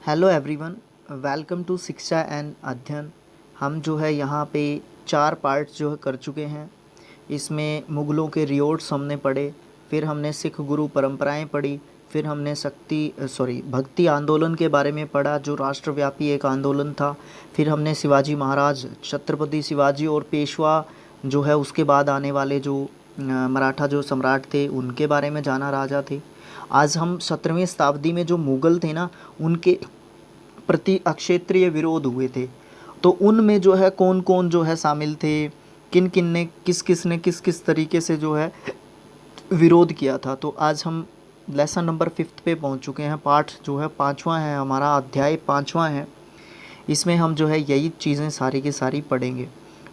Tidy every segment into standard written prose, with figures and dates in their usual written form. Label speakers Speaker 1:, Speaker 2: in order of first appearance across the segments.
Speaker 1: Hello everyone, welcome to शिक्षा and अध्ययन। हम जो है यहाँ पे 4 पार्ट्स जो है कर चुके हैं। इसमें मुग़लों के रियोट्स हमने पढ़े, फिर हमने सिख गुरु परंपराएं पढ़ी, फिर हमने भक्ति आंदोलन के बारे में पढ़ा जो राष्ट्रव्यापी एक आंदोलन था। फिर हमने शिवाजी महाराज, छत्रपति शिवाजी और पेशवा जो है उसके बाद आने वाले जो मराठा जो सम्राट थे उनके बारे में जाना, राजा थे। आज हम 17वीं शताब्दी में जो मुग़ल थे ना, उनके प्रति अक्षेत्रीय विरोध हुए थे। तो उनमें जो है कौन कौन जो है शामिल थे, किन किन ने किस किस ने किस किस तरीके से जो है विरोध किया था। तो आज हम लेसन नंबर 5 पे पहुंच चुके हैं। पाठ जो है 5वां है, हमारा अध्याय 5वां है। इसमें हम जो है यही चीज़ें सारी की सारी पढ़ेंगे।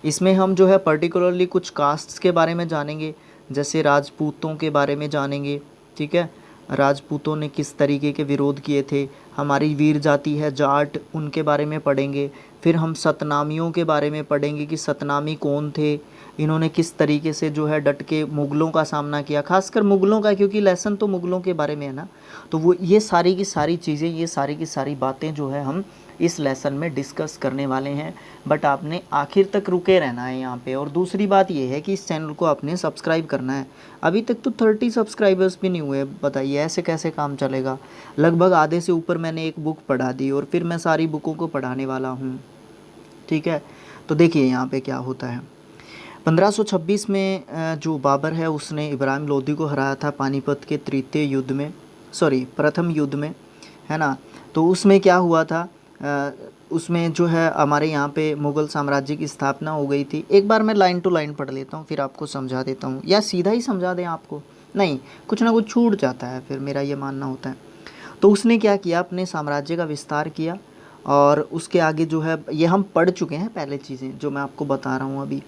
Speaker 1: इसमें हम जो है पर्टिकुलरली कुछ कास्ट्स के बारे में जानेंगे, जैसे राजपूतों के बारे में जानेंगे। ठीक है, राजपूतों ने किस तरीके के विरोध किए थे। हमारी वीर जाति है जाट, उनके बारे में पढ़ेंगे। फिर हम सतनामियों के बारे में पढ़ेंगे कि सतनामी कौन थे, इन्होंने किस तरीके से जो है डट के मुग़लों का सामना किया, खासकर मुग़लों का, क्योंकि लेसन तो मुग़लों के बारे में है ना। तो वो ये सारी की सारी चीज़ें, ये सारी की सारी बातें जो है हम इस लेसन में डिस्कस करने वाले हैं। बट आपने आखिर तक रुके रहना है यहाँ पे। और दूसरी बात ये है कि इस चैनल को आपने सब्सक्राइब करना है। अभी तक तो 30 सब्सक्राइबर्स भी नहीं हुए। बताइए ऐसे कैसे काम चलेगा। लगभग आधे से ऊपर मैंने एक बुक पढ़ा दी और फिर मैं सारी बुकों को पढ़ाने वाला हूँ। ठीक है, तो देखिए यहाँ पे क्या होता है। 1526 में जो बाबर है उसने इब्राहिम लोदी को हराया था पानीपत के प्रथम युद्ध में, है ना। तो उसमें क्या हुआ था, उसमें जो है हमारे यहाँ पे मुग़ल साम्राज्य की स्थापना हो गई थी। एक बार मैं लाइन टू लाइन पढ़ लेता हूँ, फिर आपको समझा देता हूँ, या सीधा ही समझा दें आपको, नहीं कुछ ना कुछ छूट जाता है, फिर मेरा ये मानना होता है। तो उसने क्या किया, अपने साम्राज्य का विस्तार किया। और उसके आगे जो है ये हम पढ़ चुके हैं पहले, चीज़ें जो मैं आपको बता रहा हूँ अभी।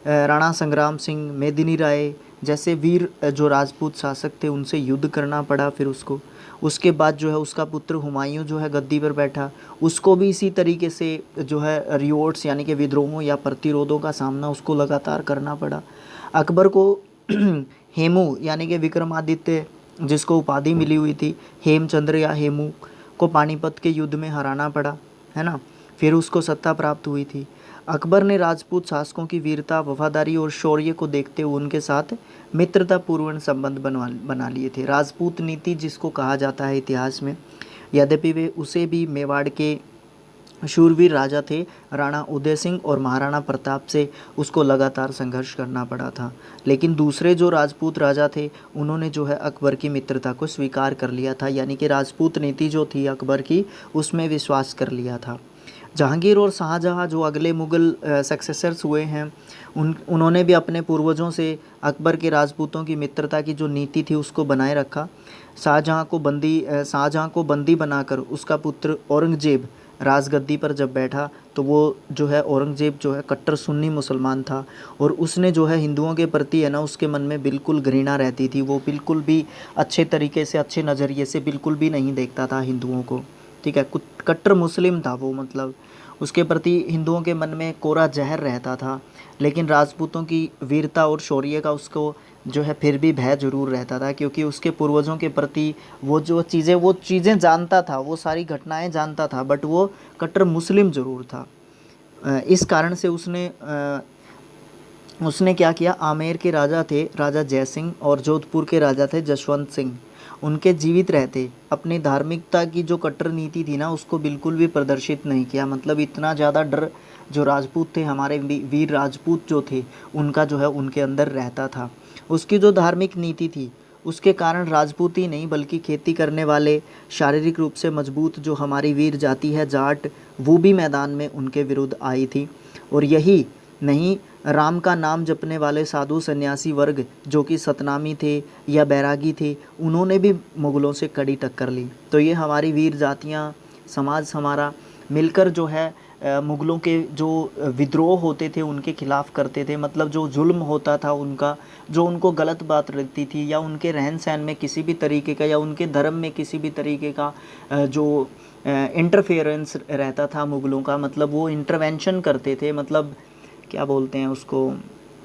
Speaker 1: राणा संग्राम सिंह, मेदिनी राय जैसे वीर जो राजपूत शासक थे उनसे युद्ध करना पड़ा फिर उसको। उसके बाद जो है उसका पुत्र हुमायूं जो है गद्दी पर बैठा, उसको भी इसी तरीके से जो है रिवोल्ट्स यानी कि विद्रोहों या प्रतिरोधों का सामना उसको लगातार करना पड़ा। अकबर को हेमू यानी कि विक्रमादित्य जिसको उपाधि मिली हुई थी, हेमचंद्र या हेमू, को पानीपत के युद्ध में हराना पड़ा, है ना। फिर उसको सत्ता प्राप्त हुई थी। अकबर ने राजपूत शासकों की वीरता, वफादारी और शौर्य को देखते हुए उनके साथ मित्रतापूर्ण संबंध बना लिए थे। राजपूत नीति जिसको कहा जाता है इतिहास में, यद्यपि वे उसे भी मेवाड़ के शूरवीर राजा थे राणा उदय सिंह और महाराणा प्रताप से उसको लगातार संघर्ष करना पड़ा था। लेकिन दूसरे जो राजपूत राजा थे उन्होंने जो है अकबर की मित्रता को स्वीकार कर लिया था, यानी कि राजपूत नीति जो थी अकबर की उसमें विश्वास कर लिया था। जहांगीर और शाहजहां जो अगले मुग़ल सक्सेसर्स हुए हैं, उन्होंने भी अपने पूर्वजों से अकबर के राजपूतों की मित्रता की जो नीति थी उसको बनाए रखा। शाहजहां को बंदी बनाकर उसका पुत्र औरंगजेब राजगद्दी पर जब बैठा तो वो जो है औरंगजेब जो है कट्टर सुन्नी मुसलमान था, और उसने जो है हिंदुओं के प्रति है ना उसके मन में बिल्कुल घृणा रहती थी। वो बिल्कुल भी अच्छे तरीके से, अच्छे नज़रिए से बिल्कुल भी नहीं देखता था हिंदुओं को। ठीक है, कट्टर मुस्लिम था वो, मतलब उसके प्रति हिंदुओं के मन में कोरा जहर रहता था। लेकिन राजपूतों की वीरता और शौर्य का उसको जो है फिर भी भय जरूर रहता था, क्योंकि उसके पूर्वजों के प्रति वो चीज़ें जानता था, वो सारी घटनाएं जानता था, बट वो कट्टर मुस्लिम ज़रूर था। इस कारण से उसने क्या किया, आमेर के राजा थे राजा जयसिंह और जोधपुर के राजा थे जसवंत सिंह, उनके जीवित रहते अपनी धार्मिकता की जो कट्टर नीति थी ना उसको बिल्कुल भी प्रदर्शित नहीं किया। मतलब इतना ज़्यादा डर जो राजपूत थे, हमारे वीर राजपूत जो थे उनका जो है उनके अंदर रहता था। उसकी जो धार्मिक नीति थी उसके कारण राजपूत ही नहीं बल्कि खेती करने वाले, शारीरिक रूप से मजबूत जो हमारी वीर जाति है जाट, वो भी मैदान में उनके विरुद्ध आई थी। और यही नहीं, राम का नाम जपने वाले साधु सन्यासी वर्ग जो कि सतनामी थे या बैरागी थे, उन्होंने भी मुग़लों से कड़ी टक्कर ली। तो ये हमारी वीर जातियाँ, समाज हमारा मिलकर जो है मुग़लों के जो विद्रोह होते थे उनके खिलाफ़ करते थे। मतलब जो जुल्म होता था उनका, जो उनको गलत बात लगती थी या उनके रहन सहन में किसी भी तरीके का या उनके धर्म में किसी भी तरीके का जो इंटरफेरेंस रहता था मुग़लों का, मतलब वो इंटरवेंशन करते थे। मतलब क्या बोलते हैं उसको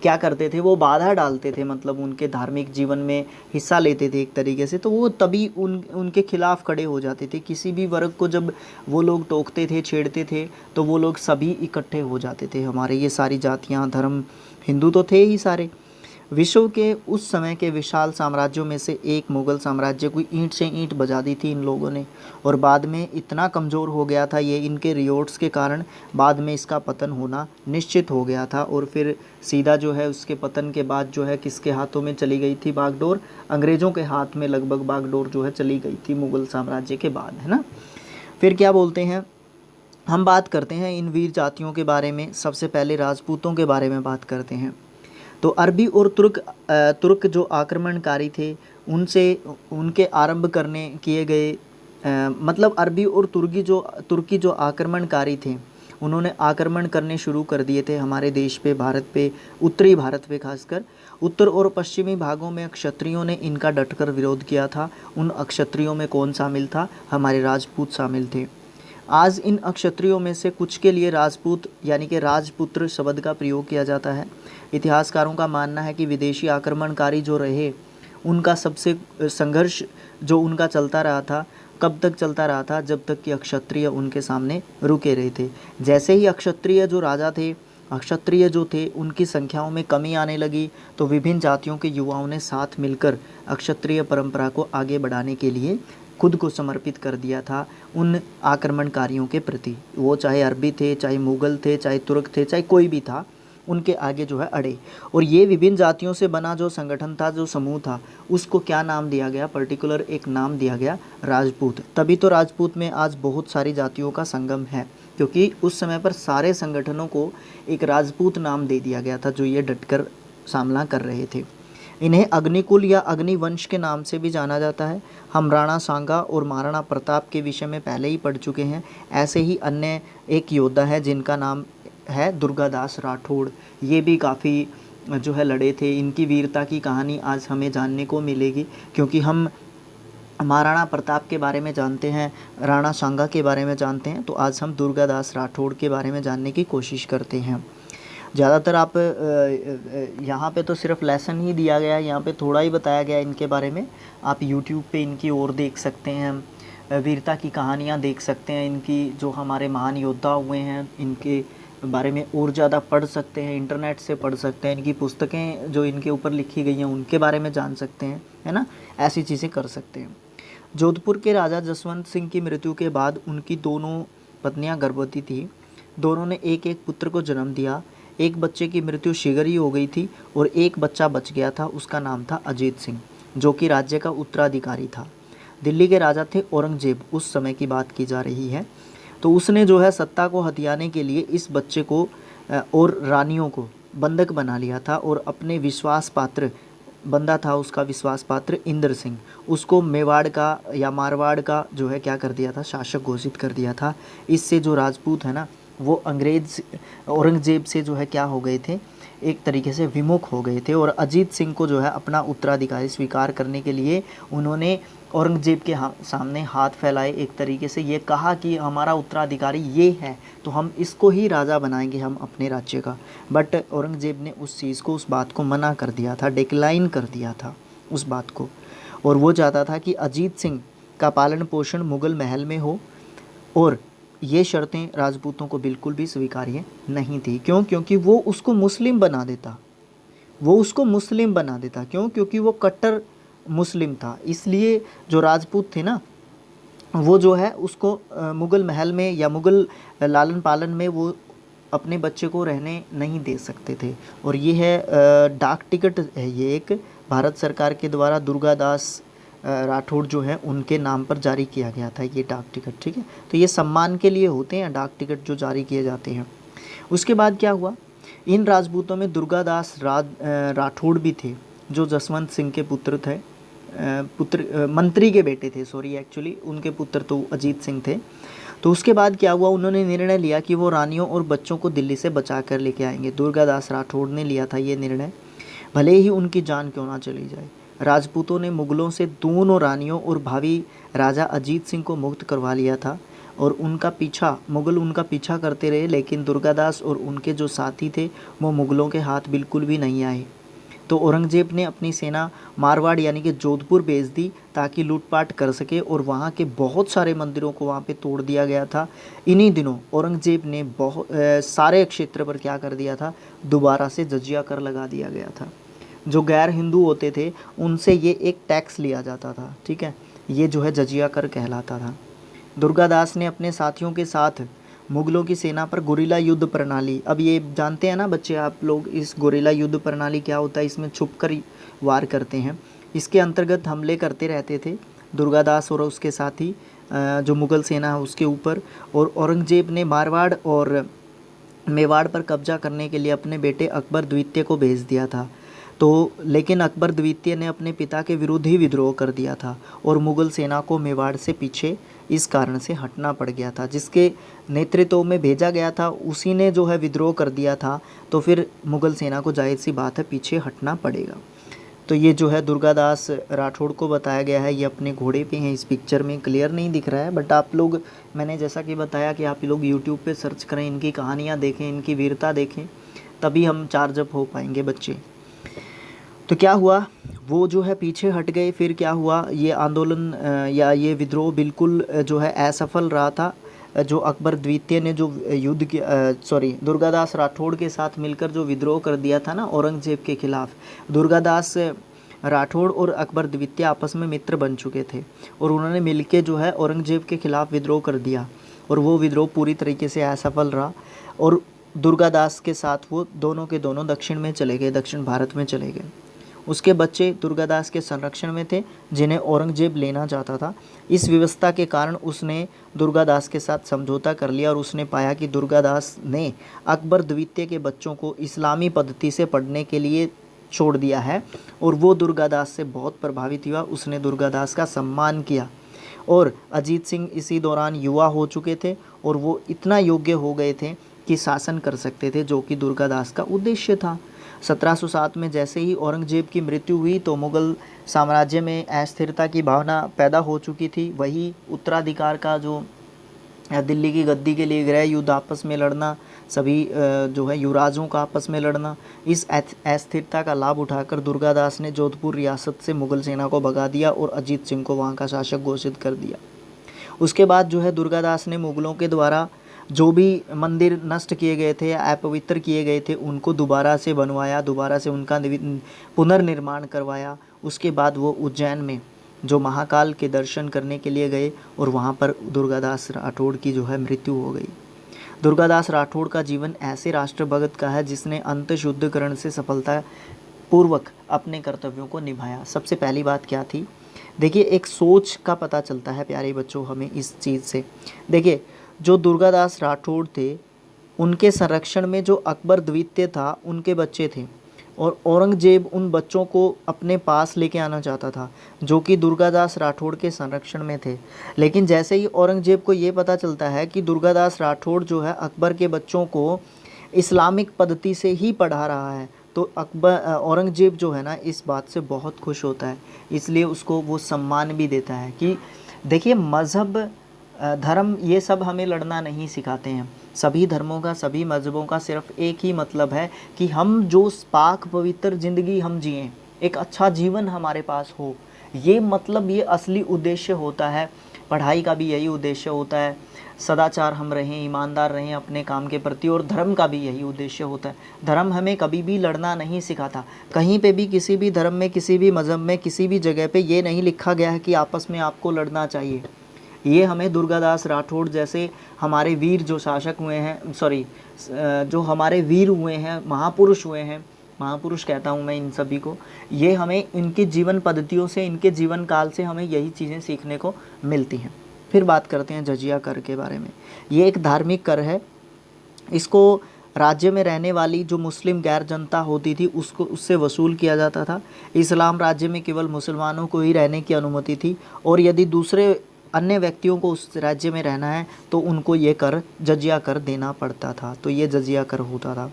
Speaker 1: क्या करते थे, वो बाधा डालते थे, मतलब उनके धार्मिक जीवन में हिस्सा लेते थे एक तरीके से, तो वो तभी उनके खिलाफ खड़े हो जाते थे। किसी भी वर्ग को जब वो लोग टोकते थे, छेड़ते थे, तो वो लोग सभी इकट्ठे हो जाते थे। हमारे ये सारी जातियाँ, धर्म, हिंदू तो थे ही सारे। विश्व के उस समय के विशाल साम्राज्यों में से एक मुग़ल साम्राज्य को ईंट से ईंट बजा दी थी इन लोगों ने, और बाद में इतना कमज़ोर हो गया था ये इनके रियोट्स के कारण, बाद में इसका पतन होना निश्चित हो गया था। और फिर सीधा जो है उसके पतन के बाद जो है किसके हाथों में चली गई थी बागडोर, अंग्रेज़ों के हाथ में लगभग बागडोर जो है चली गई थी मुग़ल साम्राज्य के बाद, है ना। फिर क्या बोलते हैं, हम बात करते हैं इन वीर जातियों के बारे में। सबसे पहले राजपूतों के बारे में बात करते हैं। तो अरबी और तुर्क जो आक्रमणकारी थे, उनसे उनके आरंभ करने किए गए मतलब अरबी और तुर्की जो आक्रमणकारी थे, उन्होंने आक्रमण करने शुरू कर दिए थे हमारे देश पे, भारत पे, उत्तरी भारत पे खासकर। उत्तर और पश्चिमी भागों में क्षत्रियों ने इनका डटकर विरोध किया था। उन अक्षत्रियों में कौन शामिल था, हमारे राजपूत शामिल थे। आज इन अक्षत्रियों में से कुछ के लिए राजपूत यानी कि राजपुत्र शब्द का प्रयोग किया जाता है। इतिहासकारों का मानना है कि विदेशी आक्रमणकारी जो रहे, उनका सबसे संघर्ष जो उनका चलता रहा था, कब तक चलता रहा था, जब तक कि अक्षत्रिय उनके सामने रुके रहे थे। जैसे ही अक्षत्रिय जो राजा थे, अक्षत्रिय जो थे, उनकी संख्याओं में कमी आने लगी, तो विभिन्न जातियों के युवाओं ने साथ मिलकर अक्षत्रिय परंपरा को आगे बढ़ाने के लिए खुद को समर्पित कर दिया था उन आक्रमणकारियों के प्रति। वो चाहे अरबी थे, चाहे मुग़ल थे, चाहे तुर्क थे, चाहे कोई भी था, उनके आगे जो है अड़े। और ये विभिन्न जातियों से बना जो संगठन था, जो समूह था, उसको क्या नाम दिया गया, पर्टिकुलर एक नाम दिया गया, राजपूत। तभी तो राजपूत में आज बहुत सारी जातियों का संगम है, क्योंकि उस समय पर सारे संगठनों को एक राजपूत नाम दे दिया गया था, जो ये डटकर सामना कर रहे थे। इन्हें अग्निकुल या अग्निवंश के नाम से भी जाना जाता है। हम राणा सांगा और महाराणा प्रताप के विषय में पहले ही पढ़ चुके हैं। ऐसे ही अन्य एक योद्धा है जिनका नाम है दुर्गादास राठौड़। ये भी काफ़ी जो है लड़े थे। इनकी वीरता की कहानी आज हमें जानने को मिलेगी, क्योंकि हम महाराणा प्रताप के बारे में जानते हैं, राणा सांगा के बारे में जानते हैं, तो आज हम दुर्गादास राठौड़ के बारे में जानने की कोशिश करते हैं। ज़्यादातर आप यहाँ पे तो सिर्फ लेसन ही दिया गया है, यहाँ पे थोड़ा ही बताया गया है इनके बारे में। आप यूट्यूब पे इनकी और देख सकते हैं, वीरता की कहानियाँ देख सकते हैं, इनकी जो हमारे महान योद्धा हुए हैं इनके बारे में और ज़्यादा पढ़ सकते हैं, इंटरनेट से पढ़ सकते हैं, इनकी पुस्तकें जो इनके ऊपर लिखी गई हैं उनके बारे में जान सकते हैं, है ना। ऐसी चीज़ें कर सकते हैं। जोधपुर के राजा जसवंत सिंह की मृत्यु के बाद उनकी दोनों पत्नियां गर्भवती थी। दोनों ने एक एक पुत्र को जन्म दिया। एक बच्चे की मृत्यु शीघ्र ही हो गई थी और एक बच्चा बच गया था, उसका नाम था अजीत सिंह, जो कि राज्य का उत्तराधिकारी था। दिल्ली के राजा थे औरंगजेब, उस समय की बात की जा रही है। तो उसने जो है सत्ता को हथियाने के लिए इस बच्चे को और रानियों को बंधक बना लिया था, और अपने विश्वास पात्र बंदा था उसका विश्वास पात्र इंद्र सिंह, उसको मेवाड़ का या मारवाड़ का जो है क्या कर दिया था, शासक घोषित कर दिया था। इससे जो राजपूत है ना, वो अंग्रेज औरंगजेब से जो है क्या हो गए थे, एक तरीके से विमुख हो गए थे। और अजीत सिंह को जो है अपना उत्तराधिकारी स्वीकार करने के लिए उन्होंने औरंगजेब के सामने हाथ फैलाए, एक तरीके से ये कहा कि हमारा उत्तराधिकारी ये है, तो हम इसको ही राजा बनाएंगे हम अपने राज्य का। बट औरंगजेब ने उस चीज़ को, उस बात को मना कर दिया था, डिक्लाइन कर दिया था उस बात को। और वो चाहता था कि अजीत सिंह का पालन पोषण मुग़ल महल में हो, और ये शर्तें राजपूतों को बिल्कुल भी स्वीकार्य नहीं थी। क्यों? क्योंकि वो उसको मुस्लिम बना देता, क्यों? क्योंकि वो कट्टर मुस्लिम था। इसलिए जो राजपूत थे ना, वो जो है उसको मुग़ल महल में या मुग़ल लालन पालन में वो अपने बच्चे को रहने नहीं दे सकते थे। और ये है डाक टिकट है, ये एक भारत सरकार के द्वारा दुर्गादास राठौड़ जो है उनके नाम पर जारी किया गया था ये डाक टिकट, ठीक है। तो ये सम्मान के लिए होते हैं डाक टिकट जो जारी किए जाते हैं। उसके बाद क्या हुआ, इन राजपूतों में दुर्गादास राठौड़ भी थे, जो जसवंत सिंह के पुत्र थे, मंत्री के बेटे थे, सॉरी, एक्चुअली उनके पुत्र तो अजीत सिंह थे। तो उसके बाद क्या हुआ, उन्होंने निर्णय लिया कि वो रानियों और बच्चों को दिल्ली से बचा कर लेके आएंगे। दुर्गादास राठौड़ ने लिया था ये निर्णय, भले ही उनकी जान क्यों ना चली जाए। राजपूतों ने मुग़लों से दोनों रानियों और भावी राजा अजीत सिंह को मुक्त करवा लिया था। और उनका पीछा मुग़ल उनका पीछा करते रहे, लेकिन दुर्गादास और उनके जो साथी थे वो मुग़लों के हाथ बिल्कुल भी नहीं आए। तो औरंगज़ेब ने अपनी सेना मारवाड़ यानी कि जोधपुर भेज दी ताकि लूटपाट कर सके, और वहाँ के बहुत सारे मंदिरों को वहाँ पे तोड़ दिया गया था। इन्हीं दिनों औरंगज़ेब ने सारे क्षेत्र पर क्या कर दिया था, दोबारा से जजिया कर लगा दिया गया था। जो गैर हिंदू होते थे उनसे ये एक टैक्स लिया जाता था, ठीक है, ये जो है जजिया कर कहलाता था। दुर्गादास ने अपने साथियों के साथ मुगलों की सेना पर गुरिल्ला युद्ध प्रणाली, अब ये जानते हैं ना बच्चे आप लोग, इस गुरिल्ला युद्ध प्रणाली क्या होता है, इसमें छुपकर वार करते हैं। इसके अंतर्गत हमले करते रहते थे दुर्गादास और उसके साथी जो मुग़ल सेना है उसके ऊपर। और औरंगज़ेब ने मारवाड़ और मेवाड़ पर कब्जा करने के लिए अपने बेटे अकबर द्वितीय को भेज दिया था। तो लेकिन अकबर द्वितीय ने अपने पिता के विरुद्ध ही विद्रोह कर दिया था और मुग़ल सेना को मेवाड़ से पीछे इस कारण से हटना पड़ गया था। जिसके नेतृत्व में भेजा गया था उसी ने जो है विद्रोह कर दिया था, तो फिर मुग़ल सेना को जाहिर सी बात है पीछे हटना पड़ेगा। तो ये जो है दुर्गादास राठौड़ को बताया गया है, ये अपने घोड़े पे हैं। इस पिक्चर में क्लियर नहीं दिख रहा है, बट आप लोग, मैंने जैसा कि बताया कि आप लोग यूट्यूब पे सर्च करें, इनकी कहानियाँ देखें, इनकी वीरता देखें, तभी हम चार्ज अप हो पाएंगे बच्चे। तो क्या हुआ, वो जो है पीछे हट गए। फिर क्या हुआ, ये आंदोलन या ये विद्रोह बिल्कुल जो है असफल रहा था। जो अकबर द्वितीय ने जो युद्ध की दुर्गादास राठौड़ के साथ मिलकर जो विद्रोह कर दिया था ना औरंगज़ेब के खिलाफ, दुर्गादास राठौड़ और अकबर द्वितीय आपस में मित्र बन चुके थे और उन्होंने मिलके जो है औरंगज़ेब के खिलाफ विद्रोह कर दिया, और वो विद्रोह पूरी तरीके से असफल रहा। और दुर्गादास के साथ वो दोनों के दोनों दक्षिण में चले गए, दक्षिण भारत में चले गए। उसके बच्चे दुर्गादास के संरक्षण में थे जिन्हें औरंगज़ेब लेना चाहता था। इस व्यवस्था के कारण उसने दुर्गादास के साथ समझौता कर लिया और उसने पाया कि दुर्गादास ने अकबर द्वितीय के बच्चों को इस्लामी पद्धति से पढ़ने के लिए छोड़ दिया है, और वो दुर्गादास से बहुत प्रभावित हुआ। उसने दुर्गादास का सम्मान किया। और अजीत सिंह इसी दौरान युवा हो चुके थे और वो इतना योग्य हो गए थे कि शासन कर सकते थे, जो कि दुर्गादास का उद्देश्य था। 1707 में जैसे ही औरंगज़ेब की मृत्यु हुई तो मुग़ल साम्राज्य में अस्थिरता की भावना पैदा हो चुकी थी। वही उत्तराधिकार का जो दिल्ली की गद्दी के लिए गृह युद्ध आपस में लड़ना, सभी जो है युवराजों का आपस में लड़ना, इस अस्थिरता का लाभ उठाकर दुर्गादास ने जोधपुर रियासत से मुग़ल सेना को भगा दिया और अजीत सिंह को वहाँ का शासक घोषित कर दिया। उसके बाद जो है दुर्गादास ने मुग़लों के द्वारा जो भी मंदिर नष्ट किए गए थे, अपवित्र किए गए थे, उनको दोबारा से बनवाया, दोबारा से उनका पुनर्निर्माण करवाया। उसके बाद वो उज्जैन में जो महाकाल के दर्शन करने के लिए गए और वहाँ पर दुर्गादास राठौड़ की जो है मृत्यु हो गई। दुर्गादास राठौड़ का जीवन ऐसे राष्ट्रभक्त का है जिसने अंत शुद्धिकरण से सफलता पूर्वक अपने कर्तव्यों को निभाया। सबसे पहली बात क्या थी, देखिए एक सोच का पता चलता है प्यारे बच्चों हमें इस चीज़ से। देखिए जो दुर्गादास राठौड़ थे उनके संरक्षण में जो अकबर द्वितीय था उनके बच्चे थे, और औरंगज़ेब उन बच्चों को अपने पास लेके आना चाहता था जो कि दुर्गादास राठौड़ के संरक्षण में थे। लेकिन जैसे ही औरंगज़ेब को ये पता चलता है कि दुर्गादास राठौड़ जो है अकबर के बच्चों को इस्लामिक पद्धति से ही पढ़ा रहा है, तो औरंगज़ेब जो है ना इस बात से बहुत खुश होता है, इसलिए उसको वो सम्मान भी देता है कि देखिए मज़हब धर्म ये सब हमें लड़ना नहीं सिखाते हैं। सभी धर्मों का, सभी मज़हबों का सिर्फ एक ही मतलब है कि हम जो पाक पवित्र ज़िंदगी हम जिएं, एक अच्छा जीवन हमारे पास हो, ये मतलब ये असली उद्देश्य होता है। पढ़ाई का भी यही उद्देश्य होता है, सदाचार हम रहें, ईमानदार रहें अपने काम के प्रति, और धर्म का भी यही उद्देश्य होता है। धर्म हमें कभी भी लड़ना नहीं सिखाता। कहीं पे भी किसी भी धर्म में, किसी भी मज़हब में, किसी भी जगह पे ये नहीं लिखा गया है कि आपस में आपको लड़ना चाहिए। ये हमें दुर्गादास राठौड़ जैसे हमारे वीर जो शासक हुए हैं, जो हमारे वीर हुए हैं, महापुरुष हुए हैं, महापुरुष कहता हूँ मैं इन सभी को, ये हमें इनकी जीवन पद्धतियों से, इनके जीवन काल से हमें यही चीज़ें सीखने को मिलती हैं। फिर बात करते हैं जजिया कर के बारे में। ये एक धार्मिक कर है। इसको राज्य में रहने वाली जो मुस्लिम गैर जनता होती थी उससे वसूल किया जाता था। इस्लाम राज्य में केवल मुसलमानों को ही रहने की अनुमति थी, और यदि दूसरे अन्य व्यक्तियों को उस राज्य में रहना है तो उनको ये कर, जजिया कर देना पड़ता था। तो ये जजिया कर होता था।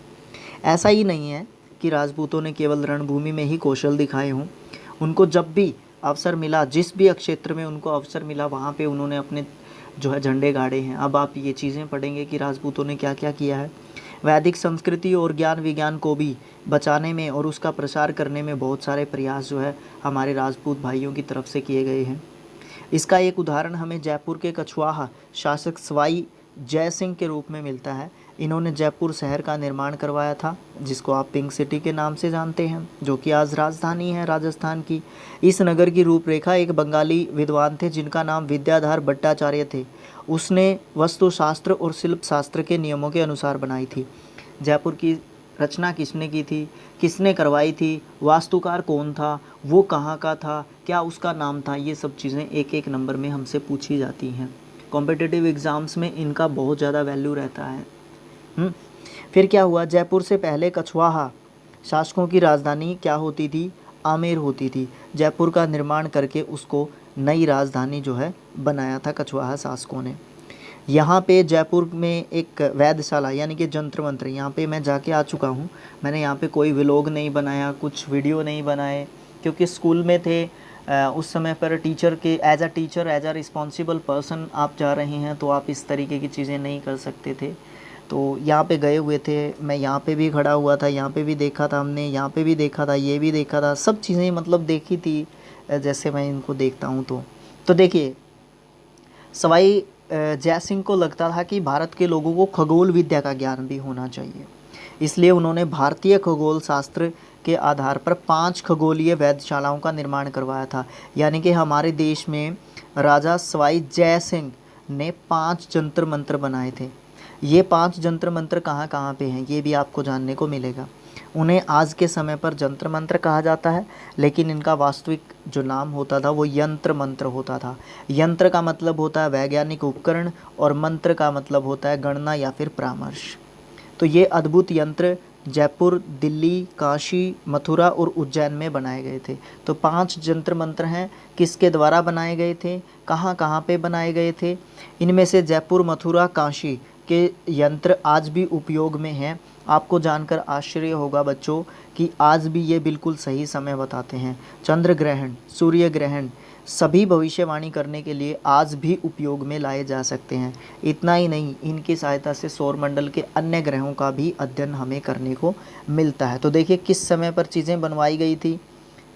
Speaker 1: ऐसा ही नहीं है कि राजपूतों ने केवल रणभूमि में ही कौशल दिखाए हों। उनको जब भी अवसर मिला, जिस भी क्षेत्र में उनको अवसर मिला, वहाँ पे उन्होंने अपने जो है झंडे गाड़े हैं। अब आप ये चीज़ें पढ़ेंगे कि राजपूतों ने क्या क्या किया है। वैदिक संस्कृति और ज्ञान विज्ञान को भी बचाने में और उसका प्रसार करने में बहुत सारे प्रयास जो है हमारे राजपूत भाइयों की तरफ से किए गए हैं। इसका एक उदाहरण हमें जयपुर के कछवाहा शासक सवाई जय सिंह के रूप में मिलता है। इन्होंने जयपुर शहर का निर्माण करवाया था, जिसको आप पिंक सिटी के नाम से जानते हैं, जो कि आज राजधानी है राजस्थान की। इस नगर की रूपरेखा एक बंगाली विद्वान थे जिनका नाम विद्याधर भट्टाचार्य थे। उसने वास्तुशास्त्र और शिल्प शास्त्र के नियमों के अनुसार बनाई थी। जयपुर की रचना किसने की थी, किसने करवाई थी, वास्तुकार कौन था, वो कहाँ का था, क्या उसका नाम था, ये सब चीज़ें एक एक नंबर में हमसे पूछी जाती हैं। कॉम्पिटिटिव एग्ज़ाम्स में इनका बहुत ज़्यादा वैल्यू रहता है। फिर क्या हुआ, जयपुर से पहले कछवाहा शासकों की राजधानी क्या होती थी, आमेर होती थी। जयपुर का निर्माण करके उसको नई राजधानी जो है बनाया था कछवाहा शासकों ने। यहाँ पे जयपुर में एक वैधशाला यानी कि जंतर मंत्र, यहाँ पे मैं जाके आ चुका हूँ। मैंने यहाँ पे कोई व्लॉग नहीं बनाया, कुछ वीडियो नहीं बनाए, क्योंकि स्कूल में थे उस समय पर। टीचर के एज अ रिस्पॉन्सिबल पर्सन आप जा रहे हैं तो आप इस तरीके की चीज़ें नहीं कर सकते थे। तो यहाँ पे गए हुए थे, मैं यहाँ पे भी खड़ा हुआ था, यहाँ पे भी देखा था हमने, यहाँ पे भी देखा था, ये भी देखा था, सब चीज़ें मतलब देखी थी जैसे मैं इनको देखता हूँ। तो देखिए, सवाई जय सिंह को लगता था कि भारत के लोगों को खगोल विद्या का ज्ञान भी होना चाहिए, इसलिए उन्होंने भारतीय खगोल शास्त्र के आधार पर 5 खगोलीय वेधशालाओं का निर्माण करवाया था। यानी कि हमारे देश में राजा सवाई जय सिंह ने 5 जंतर मंत्र बनाए थे। ये 5 जंतर मंत्र कहाँ कहाँ पे हैं ये भी आपको जानने को मिलेगा। उन्हें आज के समय पर जंतर मंत्र कहा जाता है, लेकिन इनका वास्तविक जो नाम होता था वो यंत्र मंत्र होता था। यंत्र का मतलब होता है वैज्ञानिक उपकरण और मंत्र का मतलब होता है गणना या फिर परामर्श। तो ये अद्भुत यंत्र जयपुर, दिल्ली, काशी, मथुरा और उज्जैन में बनाए गए थे। तो 5 जंतर मंत्र हैं, किसके द्वारा बनाए गए थे, कहाँ कहाँ पे बनाए गए थे। इनमें से जयपुर, मथुरा, काशी के यंत्र आज भी उपयोग में हैं। आपको जानकर आश्चर्य होगा बच्चों कि आज भी ये बिल्कुल सही समय बताते हैं। चंद्र ग्रहण, सूर्य ग्रहण, सभी भविष्यवाणी करने के लिए आज भी उपयोग में लाए जा सकते हैं। इतना ही नहीं, इनकी सहायता से सौरमंडल के अन्य ग्रहों का भी अध्ययन हमें करने को मिलता है। तो देखिए किस समय पर चीज़ें बनवाई गई थी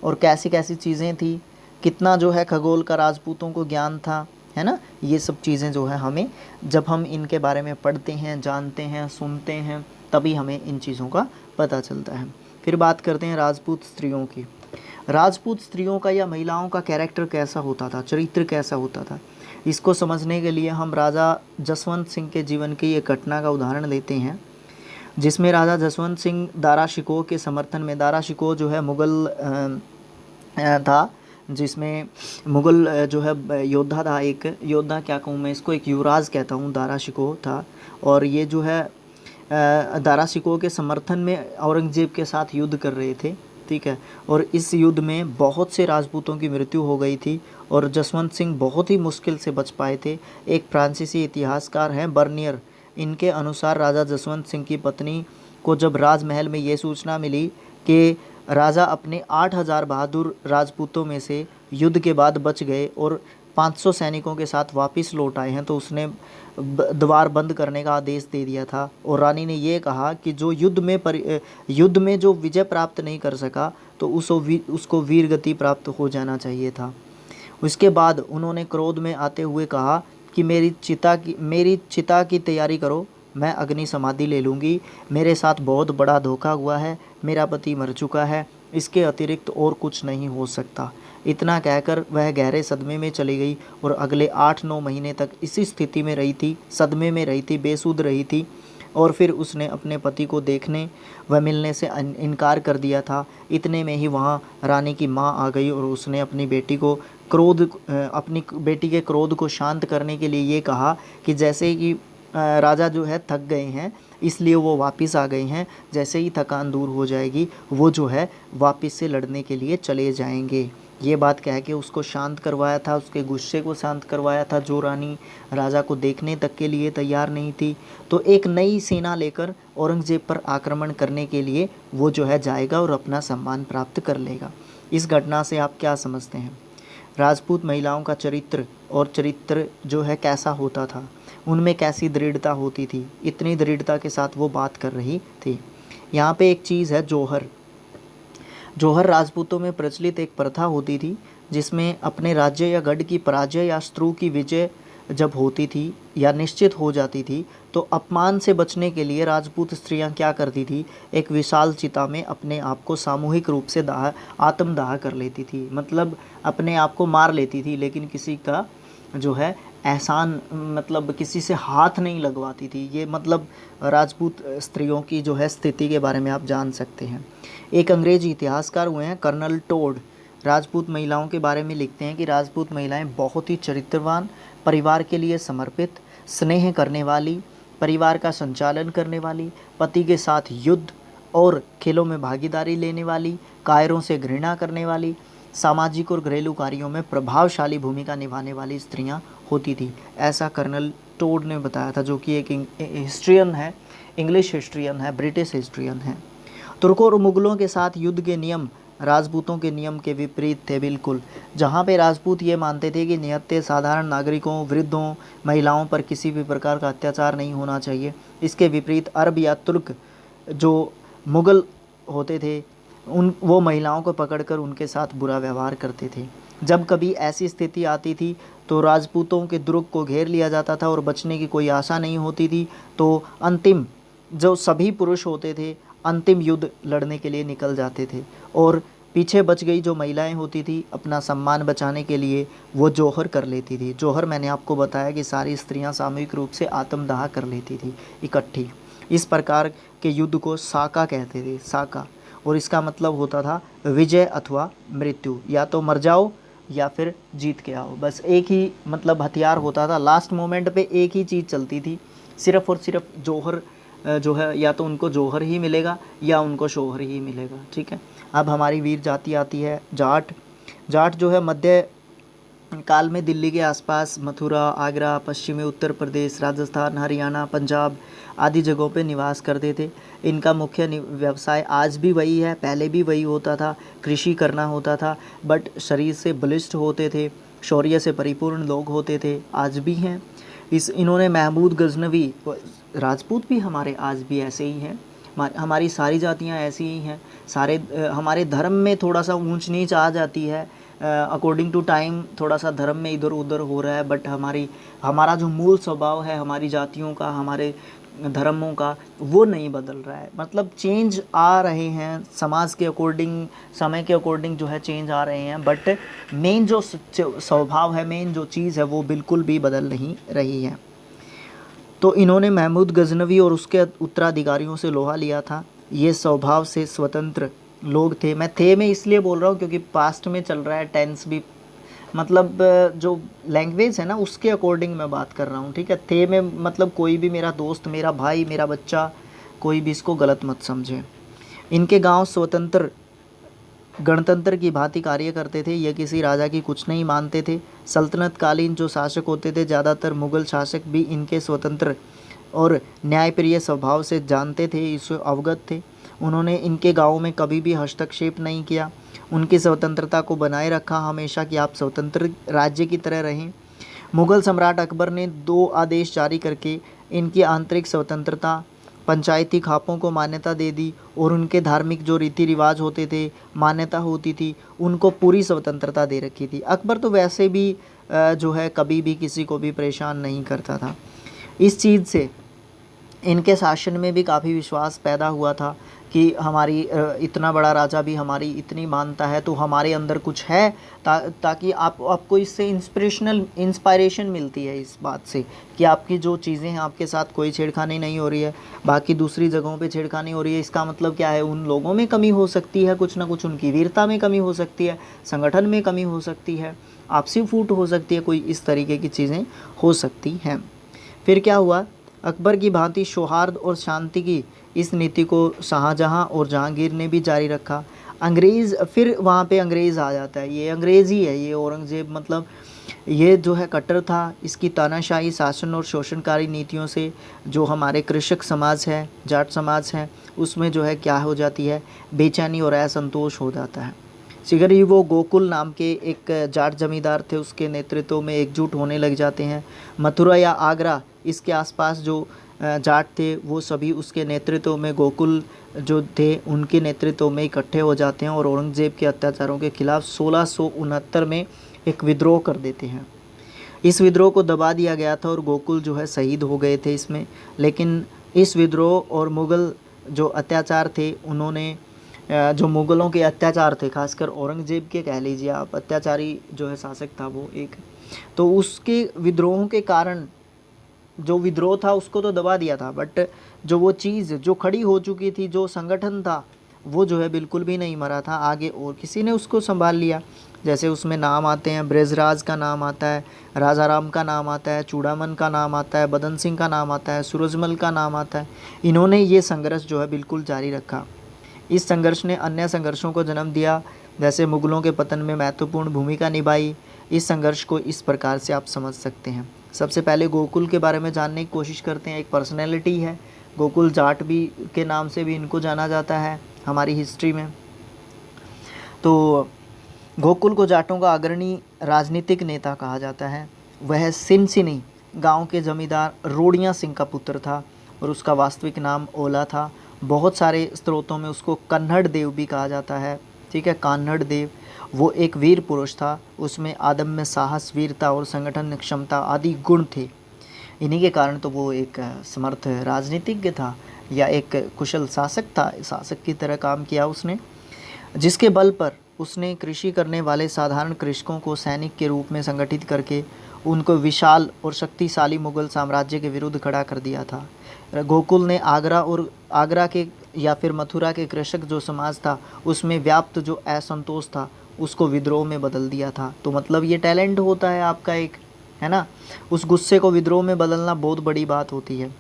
Speaker 1: और कैसी कैसी चीज़ें थी, कितना जो है खगोल का राजपूतों को ज्ञान था, है ना। ये सब चीज़ें जो है हमें, जब हम इनके बारे में पढ़ते हैं, जानते हैं, सुनते हैं, तभी हमें इन चीज़ों का पता चलता है। फिर बात करते हैं राजपूत स्त्रियों की। राजपूत स्त्रियों का या महिलाओं का कैरेक्टर कैसा होता था, चरित्र कैसा होता था, इसको समझने के लिए हम राजा जसवंत सिंह के जीवन की एक घटना का उदाहरण लेते हैं, जिसमें राजा जसवंत सिंह दारा शिकोह के समर्थन में, दारा शिकोह जो है मुग़ल था, जिसमें मुग़ल जो है योद्धा था, एक योद्धा क्या कहूँ मैं इसको, एक युवराज कहता हूँ, दारा शिकोह था। और ये जो है दारा शिकोह के समर्थन में औरंगज़ेब के साथ युद्ध कर रहे थे, ठीक है। और इस युद्ध में बहुत से राजपूतों की मृत्यु हो गई थी और जसवंत सिंह बहुत ही मुश्किल से बच पाए थे। एक फ्रांसीसी इतिहासकार हैं बर्नियर, इनके अनुसार राजा जसवंत सिंह की पत्नी को जब राजमहल में ये सूचना मिली कि राजा अपने 8000 बहादुर राजपूतों में से युद्ध के बाद बच गए और 500 सैनिकों के साथ वापस लौट आए हैं, तो उसने द्वार बंद करने का आदेश दे दिया था। और रानी ने ये कहा कि जो युद्ध में जो विजय प्राप्त नहीं कर सका तो उसको वीर गति प्राप्त हो जाना चाहिए था। उसके बाद उन्होंने क्रोध में आते हुए कहा कि मेरी चिता की तैयारी करो, मैं अग्नि समाधि ले लूँगी। मेरे साथ बहुत बड़ा धोखा हुआ है, मेरा पति मर चुका है, इसके अतिरिक्त और कुछ नहीं हो सकता। इतना कहकर वह गहरे सदमे में चली गई और अगले 8-9 महीने तक इसी स्थिति में रही थी, सदमे में रही थी, बेसुध रही थी। और फिर उसने अपने पति को देखने व मिलने से इनकार कर दिया था। इतने में ही वहाँ रानी की माँ आ गई और उसने अपनी बेटी के क्रोध को शांत करने के लिए ये कहा कि जैसे कि राजा जो है थक गए हैं, इसलिए वो वापस आ गए हैं, जैसे ही थकान दूर हो जाएगी वो जो है वापस से लड़ने के लिए चले जाएंगे। ये बात कह के उसको शांत करवाया था, उसके गुस्से को शांत करवाया था, जो रानी राजा को देखने तक के लिए तैयार नहीं थी। तो एक नई सेना लेकर औरंगज़ेब पर आक्रमण करने के लिए वो जो है जाएगा और अपना सम्मान प्राप्त कर लेगा। इस घटना से आप क्या समझते हैं? राजपूत महिलाओं का चरित्र और चरित्र जो है कैसा होता था, उनमें कैसी दृढ़ता होती थी, इतनी दृढ़ता के साथ वो बात कर रही थी। यहाँ पे एक चीज़ है जौहर। जौहर राजपूतों में प्रचलित एक प्रथा होती थी जिसमें अपने राज्य या गढ़ की पराजय या शत्रु की विजय जब होती थी या निश्चित हो जाती थी तो अपमान से बचने के लिए राजपूत स्त्रियां क्या करती थी, एक विशाल चिता में अपने आप को सामूहिक रूप से आत्मदाह कर लेती थी। मतलब अपने आप को मार लेती थी, लेकिन किसी का जो है एहसान, मतलब किसी से हाथ नहीं लगवाती थी। ये मतलब राजपूत स्त्रियों की जो है स्थिति के बारे में आप जान सकते हैं। एक अंग्रेजी इतिहासकार हुए हैं कर्नल टोड, राजपूत महिलाओं के बारे में लिखते हैं कि राजपूत महिलाएं बहुत ही चरित्रवान, परिवार के लिए समर्पित, स्नेह करने वाली, परिवार का संचालन करने वाली, पति के साथ युद्ध और खेलों में भागीदारी लेने वाली, कायरों से घृणा करने वाली, सामाजिक और घरेलू कार्यों में प्रभावशाली भूमिका निभाने वाली स्त्रियां होती थी। ऐसा कर्नल टोड ने बताया था, जो कि एक हिस्ट्रियन है, इंग्लिश हिस्ट्रियन है, ब्रिटिश हिस्ट्रियन है। तुर्कों और मुगलों के साथ युद्ध के नियम राजपूतों के नियम के विपरीत थे बिल्कुल। जहाँ पे राजपूत ये मानते थे कि निहत्थे साधारण नागरिकों, वृद्धों, महिलाओं पर किसी भी प्रकार का अत्याचार नहीं होना चाहिए, इसके विपरीत अरब या तुर्क जो मुग़ल होते थे वो महिलाओं को पकड़कर उनके साथ बुरा व्यवहार करते थे। जब कभी ऐसी स्थिति आती थी तो राजपूतों के दुर्ग को घेर लिया जाता था और बचने की कोई आशा नहीं होती थी, तो अंतिम जो सभी पुरुष होते थे अंतिम युद्ध लड़ने के लिए निकल जाते थे और पीछे बच गई जो महिलाएं होती थी अपना सम्मान बचाने के लिए वो जौहर कर लेती थी। जौहर मैंने आपको बताया कि सारी स्त्रियां सामूहिक रूप से आत्मदाह कर लेती थी इकट्ठी। इस प्रकार के युद्ध को साका कहते थे, साका, और इसका मतलब होता था विजय अथवा मृत्यु, या तो मर जाओ या फिर जीत के आओ। बस एक ही मतलब हथियार होता था, लास्ट मोमेंट पे एक ही चीज़ चलती थी, सिर्फ़ और सिर्फ जौहर जो है, या तो उनको जौहर ही मिलेगा या उनको शौहर ही मिलेगा। ठीक है, अब हमारी वीर जाति आती है जाट। जाट जो है मध्य काल में दिल्ली के आसपास मथुरा, आगरा, पश्चिमी उत्तर प्रदेश, राजस्थान, हरियाणा, पंजाब आदि जगहों पे निवास करते थे। इनका मुख्य व्यवसाय आज भी वही है, पहले भी वही होता था, कृषि करना होता था। बट शरीर से बलिष्ठ होते थे, शौर्य से परिपूर्ण लोग होते थे, आज भी हैं। इन्होंने महमूद गजनवी, राजपूत भी हमारे आज भी ऐसे ही हैं, हमारी सारी जातियां ऐसी ही हैं। सारे हमारे धर्म में थोड़ा सा ऊंच नीच आ जाती है, अकॉर्डिंग टू टाइम थोड़ा सा धर्म में इधर उधर हो रहा है, बट हमारा जो मूल स्वभाव है हमारी जातियों का, हमारे धर्मों का, वो नहीं बदल रहा है। मतलब चेंज आ रहे हैं समाज के अकॉर्डिंग, समय के अकॉर्डिंग जो है चेंज आ रहे हैं, बट मेन जो स्वभाव है, मेन जो चीज़ है वो बिल्कुल भी बदल नहीं रही है। तो इन्होंने महमूद गजनवी और उसके उत्तराधिकारियों से लोहा लिया था। ये स्वभाव से स्वतंत्र लोग थे। मैं थे में इसलिए बोल रहा हूँ क्योंकि पास्ट में चल रहा है, टेंस भी, मतलब जो लैंग्वेज है ना उसके अकॉर्डिंग मैं बात कर रहा हूँ। ठीक है, थे में मतलब कोई भी मेरा दोस्त, मेरा भाई, मेरा बच्चा, कोई भी इसको गलत मत समझे। इनके गांव स्वतंत्र गणतंत्र की भांति कार्य करते थे। ये किसी राजा की कुछ नहीं मानते थे। सल्तनत कालीन जो शासक होते थे, ज़्यादातर मुग़ल शासक भी इनके स्वतंत्र और न्यायप्रिय स्वभाव से जानते थे, इससे अवगत थे। उन्होंने इनके गाँव में कभी भी हस्तक्षेप नहीं किया, उनकी स्वतंत्रता को बनाए रखा हमेशा कि आप स्वतंत्र राज्य की तरह रहें। मुग़ल सम्राट अकबर ने 2 आदेश जारी करके इनकी आंतरिक स्वतंत्रता, पंचायती खापों को मान्यता दे दी और उनके धार्मिक जो रीति रिवाज होते थे, मान्यता होती थी, उनको पूरी स्वतंत्रता दे रखी थी। अकबर तो वैसे भी जो है कभी भी किसी को भी परेशान नहीं करता था। इस चीज़ से इनके शासन में भी काफ़ी विश्वास पैदा हुआ था कि हमारी इतना बड़ा राजा भी हमारी इतनी मानता है तो हमारे अंदर कुछ है, ताकि आपको इससे इंस्पायरेशन मिलती है इस बात से कि आपकी जो चीज़ें हैं, आपके साथ कोई छेड़खानी नहीं हो रही है, बाकी दूसरी जगहों पे छेड़खानी हो रही है। इसका मतलब क्या है, उन लोगों में कमी हो सकती है, कुछ ना कुछ उनकी वीरता में कमी हो सकती है, संगठन में कमी हो सकती है, आपसी फूट हो सकती है, कोई इस तरीके की चीज़ें हो सकती हैं। फिर क्या हुआ, अकबर की भांति सौहार्द और शांति की इस नीति को शाहजहां और जहांगीर ने भी जारी रखा। अंग्रेज़, फिर वहाँ पे अंग्रेज़ आ जाता है, ये अंग्रेज़ ही है, ये औरंगज़ेब, मतलब ये जो है कट्टर था। इसकी तानाशाही शासन और शोषणकारी नीतियों से जो हमारे कृषक समाज है, जाट समाज है, उसमें जो है क्या हो जाती है, बेचैनी और असंतोष हो जाता है। शीघ्र ही वो गोकुल नाम के एक जाट जमींदार थे, उसके नेतृत्व में एकजुट होने लग जाते हैं। मथुरा या आगरा इसके आसपास जो जाट थे वो सभी उसके नेतृत्व में, गोकुल जो थे उनके नेतृत्व में इकट्ठे हो जाते हैं और औरंगज़ेब के अत्याचारों के खिलाफ 1669 में एक विद्रोह कर देते हैं। इस विद्रोह को दबा दिया गया था और गोकुल जो है शहीद हो गए थे इसमें। लेकिन इस विद्रोह और मुग़ल जो अत्याचार थे, उन्होंने जो मुग़लों के अत्याचार थे, खासकर औरंगज़ेब के कह लीजिए आप, अत्याचारी जो है शासक था वो एक, तो उसके विद्रोहों के कारण जो विद्रोह था उसको तो दबा दिया था, बट जो वो चीज़ जो खड़ी हो चुकी थी, जो संगठन था, वो जो है बिल्कुल भी नहीं मरा था। आगे और किसी ने उसको संभाल लिया। जैसे उसमें नाम आते हैं, ब्रजराज का नाम आता है, राजाराम का नाम आता है, चूड़ामन का नाम आता है, बदन सिंह का नाम आता है, सूरजमल का नाम आता है। इन्होंने ये संघर्ष जो है बिल्कुल जारी रखा। इस संघर्ष ने अन्य संघर्षों को जन्म दिया, जैसे मुग़लों के पतन में महत्वपूर्ण भूमिका निभाई। इस संघर्ष को इस प्रकार से आप समझ सकते हैं। सबसे पहले गोकुल के बारे में जानने की कोशिश करते हैं। एक पर्सनैलिटी है, गोकुल जाट भी के नाम से भी इनको जाना जाता है हमारी हिस्ट्री में। तो गोकुल को जाटों का अग्रणी राजनीतिक नेता कहा जाता है। वह सिनसिनी गांव के जमींदार रोड़िया सिंह का पुत्र था और उसका वास्तविक नाम ओला था। बहुत सारे स्रोतों में उसको कन्नड़ देव भी कहा जाता है, ठीक है, कान्हड़ देव। वो एक वीर पुरुष था, उसमें आदम्य साहस, वीरता और संगठन क्षमता आदि गुण थे। इन्हीं के कारण तो वो एक समर्थ राजनीतिज्ञ था या एक कुशल शासक था। शासक की तरह काम किया उसने, जिसके बल पर उसने कृषि करने वाले साधारण कृषकों को सैनिक के रूप में संगठित करके उनको विशाल और शक्तिशाली मुग़ल साम्राज्य के विरुद्ध खड़ा कर दिया था। गोकुल ने आगरा के या फिर मथुरा के कृषक जो समाज था उसमें व्याप्त जो असंतोष था उसको विद्रोह में बदल दिया था। तो मतलब ये टैलेंट होता है आपका एक, है ना, उस गुस्से को विद्रोह में बदलना बहुत बड़ी बात होती है।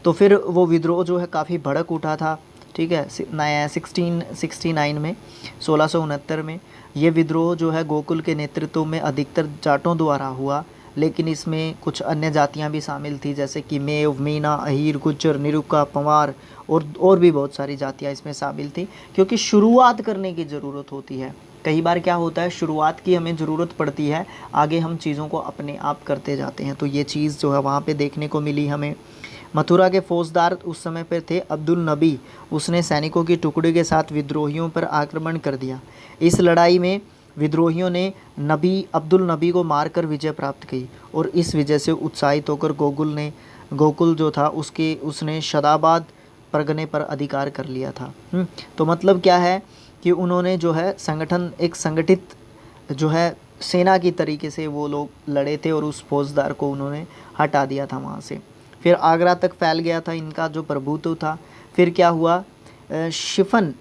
Speaker 1: तो फिर वो विद्रोह जो है काफ़ी भड़क उठा था, ठीक है, 1669 में, 1669 में ये विद्रोह जो है गोकुल के नेतृत्व में अधिकतर जाटों द्वारा हुआ, लेकिन इसमें कुछ अन्य जातियां भी शामिल थी, जैसे कि मेव, मीना, अहीर, गुज्जर, निरुका, पंवार और भी बहुत सारी जातियां इसमें शामिल थी। क्योंकि शुरुआत करने की ज़रूरत होती है। कई बार क्या होता है, शुरुआत की हमें ज़रूरत पड़ती है, आगे हम चीज़ों को अपने आप करते जाते हैं। तो ये चीज़ जो है वहाँ पे देखने को मिली हमें। मथुरा के फौजदार उस समय पर थे अब्दुल नबी। उसने सैनिकों की टुकड़ी के साथ विद्रोहियों पर आक्रमण कर दिया। इस लड़ाई में विद्रोहियों ने अब्दुल नबी को मारकर विजय प्राप्त की और इस विजय से उत्साहित होकर गोकुल जो था उसने शदाबाद परगने पर अधिकार कर लिया था। तो मतलब क्या है कि उन्होंने जो है एक संगठित जो है सेना की तरीके से वो लोग लड़े थे और उस फौजदार को उन्होंने हटा दिया था वहाँ से। फिर आगरा तक फैल गया था इनका जो प्रभुत्व था। फिर क्या हुआ, शिकन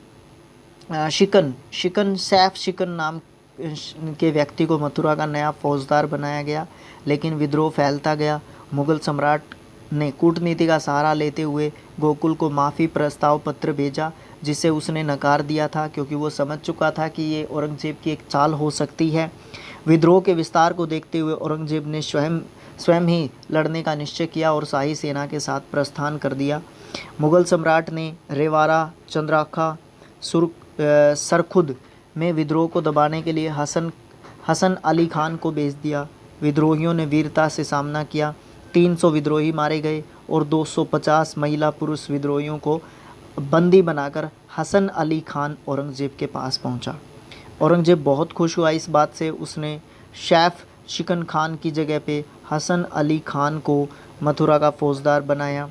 Speaker 1: सैफ शिकन नाम के व्यक्ति को मथुरा का नया फौजदार बनाया गया, लेकिन विद्रोह फैलता गया। मुग़ल सम्राट ने कूटनीति का सहारा लेते हुए गोकुल को माफ़ी प्रस्ताव पत्र भेजा, जिसे उसने नकार दिया था, क्योंकि वो समझ चुका था कि ये औरंगज़ेब की एक चाल हो सकती है। विद्रोह के विस्तार को देखते हुए औरंगज़ेब ने स्वयं ही लड़ने का निश्चय किया और शाही सेना के साथ प्रस्थान कर दिया। मुग़ल सम्राट ने रेवाड़ा, चंद्राखा, सरखुद में विद्रोह को दबाने के लिए हसन अली खान को भेज दिया। विद्रोहियों ने वीरता से सामना किया। 300 विद्रोही मारे गए और 250 महिला पुरुष विद्रोहियों को बंदी बनाकर हसन अली खान औरंगज़ेब के पास पहुंचा। औरंगज़ेब बहुत खुश हुआ इस बात से। उसने सैफ शिकन खान की जगह पे हसन अली खान को मथुरा का फौजदार बनाया।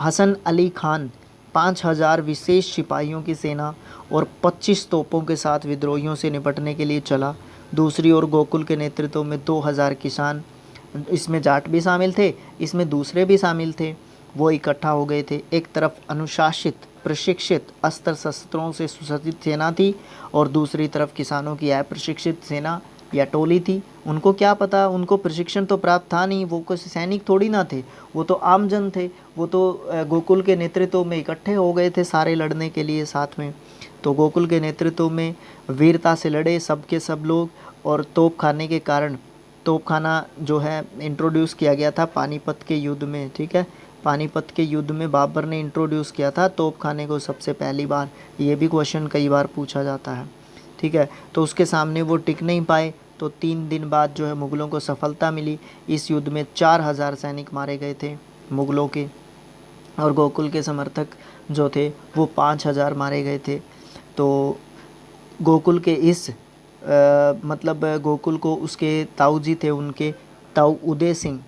Speaker 1: हसन अली खान 5000 विशेष सिपाहियों की सेना और 25 तोपों के साथ विद्रोहियों से निपटने के लिए चला। दूसरी ओर गोकुल के नेतृत्व में 2000 किसान, इसमें जाट भी शामिल थे, इसमें दूसरे भी शामिल थे, वो इकट्ठा हो गए थे। एक तरफ अनुशासित, प्रशिक्षित, अस्त्र शस्त्रों से सुसज्जित सेना थी और दूसरी तरफ किसानों की अप्रशिक्षित सेना या टोली थी। उनको क्या पता, उनको प्रशिक्षण तो प्राप्त था नहीं, वो कोई सैनिक थोड़ी ना थे, वो तो आमजन थे। वो तो गोकुल के नेतृत्व में इकट्ठे हो गए थे सारे लड़ने के लिए साथ में। तो गोकुल के नेतृत्व में वीरता से लड़े सब के सब लोग। और तोपखाने के कारण, तोपखाना जो है इंट्रोड्यूस किया गया था पानीपत के युद्ध में, ठीक है, पानीपत के युद्ध में बाबर ने इंट्रोड्यूस किया था तोपखाने को सबसे पहली बार। ये भी क्वेश्चन कई बार पूछा जाता है। ठीक है। तो उसके सामने वो टिक नहीं पाए, तो 3 दिन बाद जो है मुग़लों को सफलता मिली। इस युद्ध में 4000 सैनिक मारे गए थे मुग़लों के, और गोकुल के समर्थक जो थे वो 5000 मारे गए थे। तो गोकुल के इस मतलब गोकुल को उसके ताऊ जी थे, उनके ताऊ उदय सिंह,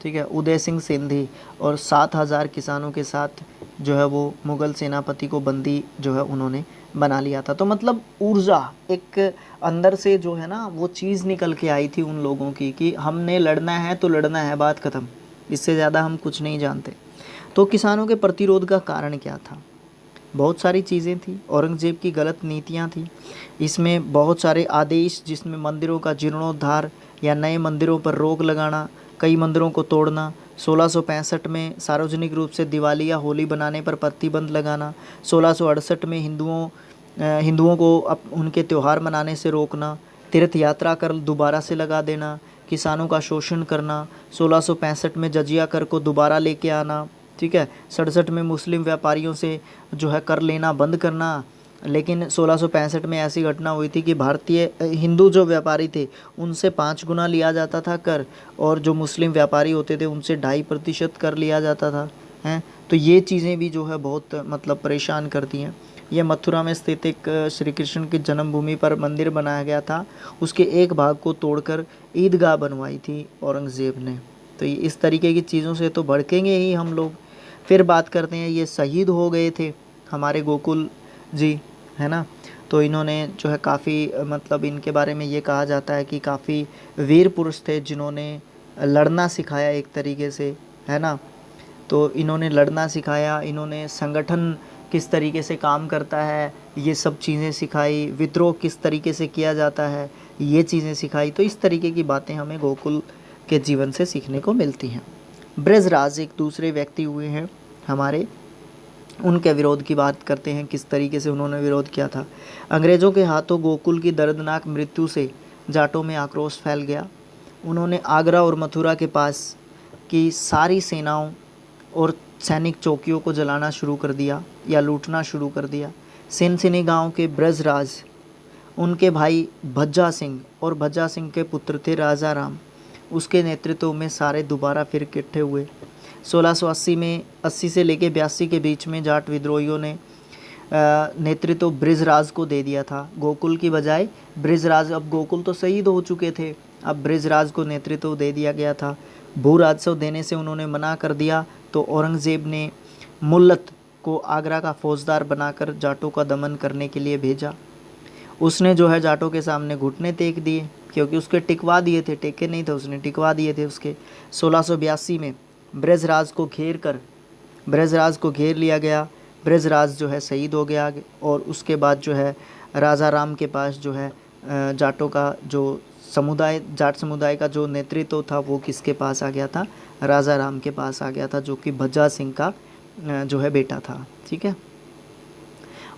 Speaker 1: ठीक है, उदय सिंह सिंधी, और 7000 किसानों के साथ जो है वो मुग़ल सेनापति को बंदी जो है उन्होंने बना लिया था। तो मतलब ऊर्जा एक अंदर से जो है ना वो चीज़ निकल के आई थी उन लोगों की कि हमने लड़ना है तो लड़ना है, बात ख़त्म, इससे ज़्यादा हम कुछ नहीं जानते। तो किसानों के प्रतिरोध का कारण क्या था? बहुत सारी चीज़ें थी। औरंगज़ेब की गलत नीतियाँ थी। इसमें बहुत सारे आदेश, जिसमें मंदिरों का जीर्णोद्धार या नए मंदिरों पर रोक लगाना, कई मंदिरों को तोड़ना, 1665 में सार्वजनिक रूप से दिवाली या होली बनाने पर प्रतिबंध लगाना, 1668 में हिंदुओं को उनके त्यौहार मनाने से रोकना, तीर्थ यात्रा कर दोबारा से लगा देना, किसानों का शोषण करना, 1665 में जजिया कर को दोबारा लेके आना, ठीक है, 67 में मुस्लिम व्यापारियों से जो है कर लेना बंद करना। लेकिन 1665 में ऐसी घटना हुई थी कि भारतीय हिंदू जो व्यापारी थे उनसे 5 गुना लिया जाता था कर, और जो मुस्लिम व्यापारी होते थे उनसे 2.5% कर लिया जाता था, हैं। तो ये चीज़ें भी जो है बहुत मतलब परेशान करती हैं। ये मथुरा में स्थित एक श्री कृष्ण की जन्मभूमि पर मंदिर बनाया गया था, उसके एक भाग को तोड़कर ईदगाह बनवाई थी औरंगज़ेब ने। तो इस तरीके की चीज़ों से तो भड़केंगे ही हम लोग। फिर बात करते हैं, ये शहीद हो गए थे हमारे गोकुल जी, है ना। तो इन्होंने जो है काफ़ी मतलब इनके बारे में ये कहा जाता है कि काफ़ी वीर पुरुष थे जिन्होंने लड़ना सिखाया एक तरीके से, है ना। तो इन्होंने लड़ना सिखाया, इन्होंने संगठन किस तरीके से काम करता है ये सब चीज़ें सिखाई, विद्रोह किस तरीके से किया जाता है ये चीज़ें सिखाई। तो इस तरीके की बातें हमें गोकुल के जीवन से सीखने को मिलती हैं। ब्रजराज एक दूसरे व्यक्ति हुए हैं हमारे, उनके विरोध की बात करते हैं, किस तरीके से उन्होंने विरोध किया था। अंग्रेज़ों के हाथों गोकुल की दर्दनाक मृत्यु से जाटों में आक्रोश फैल गया। उन्होंने आगरा और मथुरा के पास की सारी सेनाओं और सैनिक चौकियों को जलाना शुरू कर दिया या लूटना शुरू कर दिया। सिनसिनी गांव के ब्रजराज, उनके भाई भज्जा सिंह और भज्जा सिंह के पुत्र थे राजा राम, उसके नेतृत्व में सारे दोबारा फिर इकट्ठे हुए। 1680 में 80 से लेके 82 के बीच में जाट विद्रोहियों ने नेतृत्व ब्रजराज को दे दिया था, गोकुल की बजाय ब्रजराज। अब गोकुल तो शहीद हो चुके थे, अब ब्रजराज को नेतृत्व दे दिया गया था। भू राजस्व देने से उन्होंने मना कर दिया, तो औरंगज़ेब ने मुल्लत को आगरा का फौजदार बनाकर जाटों का दमन करने के लिए भेजा। उसने जो है जाटों के सामने घुटने टेक दिए, क्योंकि उसके टिकवा दिए थे, टेके नहीं थे, उसने टिकवा दिए थे उसके। 1682 में ब्रजराज को घेर लिया गया। ब्रजराज जो है शहीद हो गया, और उसके बाद जो है राजा राम के पास जो है जाटों का जो समुदाय, जाट समुदाय का जो नेतृत्व था वो किसके पास आ गया था? राजा राम के पास आ गया था, जो कि भज्जा सिंह का जो है बेटा था, ठीक है।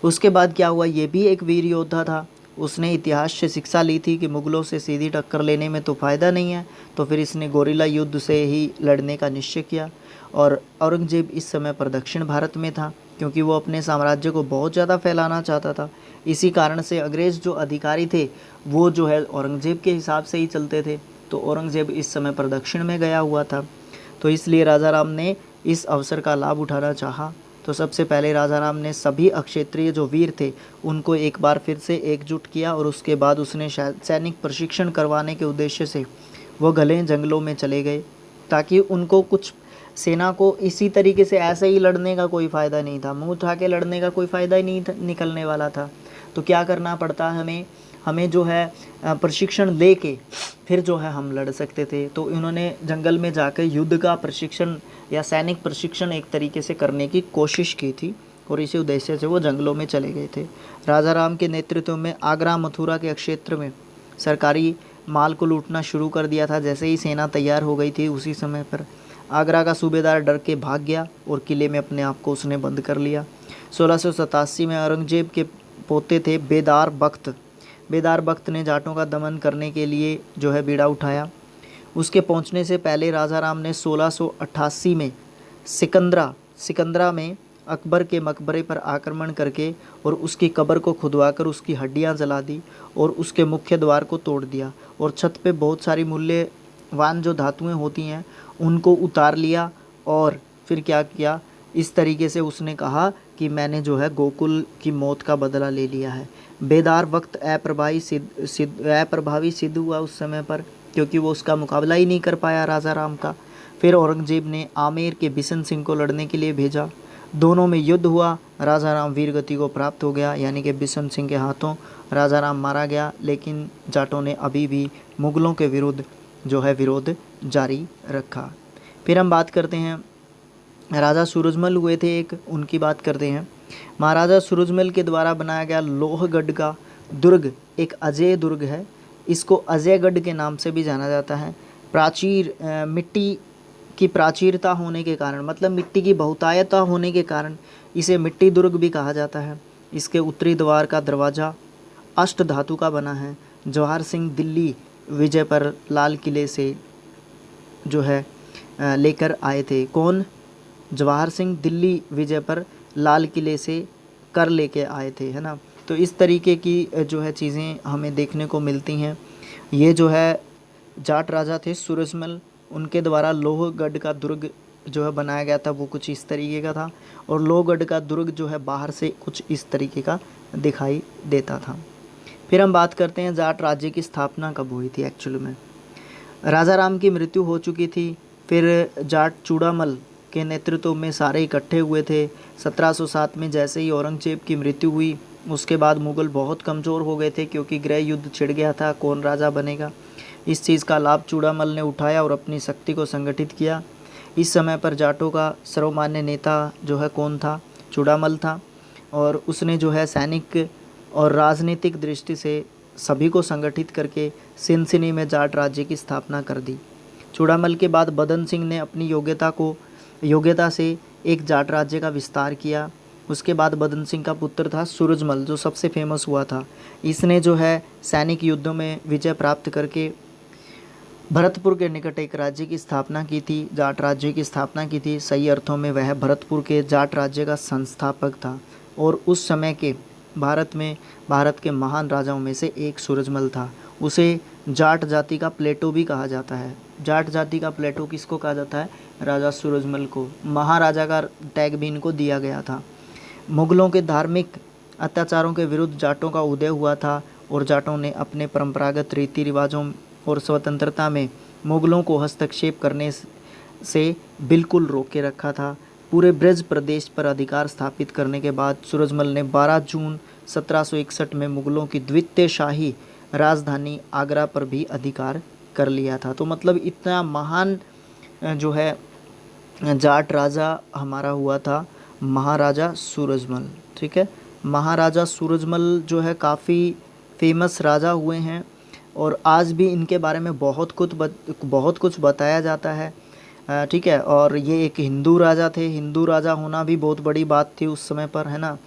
Speaker 1: उसके बाद क्या हुआ, ये भी एक वीर योद्धा था। उसने इतिहास से शिक्षा ली थी कि मुग़लों से सीधी टक्कर लेने में तो फ़ायदा नहीं है, तो फिर इसने गोरिल्ला युद्ध से ही लड़ने का निश्चय किया। और औरंगज़ेब इस समय पर दक्षिण भारत में था, क्योंकि वो अपने साम्राज्य को बहुत ज़्यादा फैलाना चाहता था। इसी कारण से अंग्रेज़ जो अधिकारी थे वो जो है औरंगज़ेब के हिसाब से ही चलते थे। तो औरंगज़ेब इस समय पर दक्षिण में गया हुआ था, तो इसलिए राजा राम ने इस अवसर का लाभ उठाना चाहा। तो सबसे पहले राजा राम ने सभी अक्षेत्रीय जो वीर थे उनको एक बार फिर से एकजुट किया, और उसके बाद उसने सैनिक प्रशिक्षण करवाने के उद्देश्य से वो घने जंगलों में चले गए, ताकि उनको कुछ सेना को इसी तरीके से ऐसे ही लड़ने का कोई फ़ायदा नहीं था, मुँह उठा के लड़ने का कोई फ़ायदा ही नहीं निकलने वाला था। तो क्या करना पड़ता हमें जो है प्रशिक्षण ले के फिर जो है हम लड़ सकते थे। तो इन्होंने जंगल में जाकर युद्ध का प्रशिक्षण या सैनिक प्रशिक्षण एक तरीके से करने की कोशिश की थी, और इसी उद्देश्य से वो जंगलों में चले गए थे। राजा राम के नेतृत्व में आगरा मथुरा के क्षेत्र में सरकारी माल को लूटना शुरू कर दिया था। जैसे ही सेना तैयार हो गई थी उसी समय पर आगरा का सूबेदार डर के भाग गया और किले में अपने आप को उसने बंद कर लिया। 1687 में औरंगज़ेब के पोते थे बेदार बख्त ने जाटों का दमन करने के लिए जो है बीड़ा उठाया। उसके पहुंचने से पहले राजा राम ने 1688 में सिकंदरा में अकबर के मकबरे पर आक्रमण करके और उसकी कब्र को खुदवाकर उसकी हड्डियां जला दी और उसके मुख्य द्वार को तोड़ दिया और छत पे बहुत सारी मूल्यवान जो धातुएं होती हैं उनको उतार लिया। और फिर क्या किया, इस तरीके से उसने कहा कि मैंने जो है गोकुल की मौत का बदला ले लिया है। बेदार वक्त अप्रभावी सिद्ध हुआ उस समय पर, क्योंकि वो उसका मुकाबला ही नहीं कर पाया राजा राम का। फिर औरंगजेब ने आमेर के बिशन सिंह को लड़ने के लिए भेजा। दोनों में युद्ध हुआ। राजा राम वीर गति को प्राप्त हो गया, यानी कि बिशन सिंह के हाथों राजा राम मारा गया। लेकिन जाटों ने अभी भी मुग़लों के विरुद्ध जो है विरोध जारी रखा। फिर हम बात करते हैं राजा सूरजमल हुए थे एक, उनकी बात करते हैं। महाराजा सूरजमल के द्वारा बनाया गया लोहगढ़ का दुर्ग एक अजय दुर्ग है। इसको अजयगढ़ के नाम से भी जाना जाता है। प्राचीर मिट्टी की प्राचीरता होने के कारण, मतलब मिट्टी की बहुतायता होने के कारण इसे मिट्टी दुर्ग भी कहा जाता है। इसके उत्तरी द्वार का दरवाज़ा अष्ट धातु का बना है। जवाहर सिंह दिल्ली विजय पर लाल किले से जो है लेकर आए थे। कौन? जवाहर सिंह दिल्ली विजय पर लाल किले से कर लेके आए थे, है ना। तो इस तरीके की जो है चीज़ें हमें देखने को मिलती हैं। ये जो है जाट राजा थे सूरजमल, उनके द्वारा लोहगढ़ का दुर्ग जो है बनाया गया था, वो कुछ इस तरीके का था। और लोहगढ़ का दुर्ग जो है बाहर से कुछ इस तरीके का दिखाई देता था। फिर हम बात करते हैं जाट राज्य की स्थापना कब हुई थी। एक्चुअली में राजा राम की मृत्यु हो चुकी थी। फिर जाट चूड़ामल के नेतृत्व में सारे इकट्ठे हुए थे। 1707 में जैसे ही औरंगजेब की मृत्यु हुई, उसके बाद मुग़ल बहुत कमज़ोर हो गए थे, क्योंकि गृह युद्ध छिड़ गया था, कौन राजा बनेगा। इस चीज़ का लाभ चूड़ामल ने उठाया और अपनी शक्ति को संगठित किया। इस समय पर जाटों का सर्वमान्य नेता जो है कौन था? चूड़ामल था। और उसने जो है सैनिक और राजनीतिक दृष्टि से सभी को संगठित करके सिनसिनी में जाट राज्य की स्थापना कर दी। चूड़ामल के बाद बदन सिंह ने अपनी योग्यता से एक जाट राज्य का विस्तार किया। उसके बाद बदन सिंह का पुत्र था सूरजमल, जो सबसे फेमस हुआ था। इसने जो है सैनिक युद्धों में विजय प्राप्त करके भरतपुर के निकट एक राज्य की स्थापना की थी, जाट राज्य की स्थापना की थी। सही अर्थों में वह भरतपुर के जाट राज्य का संस्थापक था। और उस समय के भारत के महान राजाओं में से एक सूरजमल था। उसे जाट जाति का प्लेटो भी कहा जाता है। जाट जाति का प्लेटो किसको कहा जाता है? राजा सूरजमल को। महाराजा का टैग भी इनको दिया गया था। मुग़लों के धार्मिक अत्याचारों के विरुद्ध जाटों का उदय हुआ था और जाटों ने अपने परंपरागत रीति रिवाजों और स्वतंत्रता में मुग़लों को हस्तक्षेप करने से बिल्कुल रोक के रखा था। पूरे ब्रज प्रदेश पर अधिकार स्थापित करने के बाद सूरजमल ने 12 जून 1761 में मुग़लों की द्वितीय शाही राजधानी आगरा पर भी अधिकार कर लिया था। तो मतलब इतना महान जो है जाट राजा हमारा हुआ था महाराजा सूरजमल। ठीक है, महाराजा सूरजमल जो है काफ़ी फेमस राजा हुए हैं और आज भी इनके बारे में बहुत कुछ बताया जाता है। ठीक है, और ये एक हिंदू राजा थे। हिंदू राजा होना भी बहुत बड़ी बात थी उस समय पर, है ना।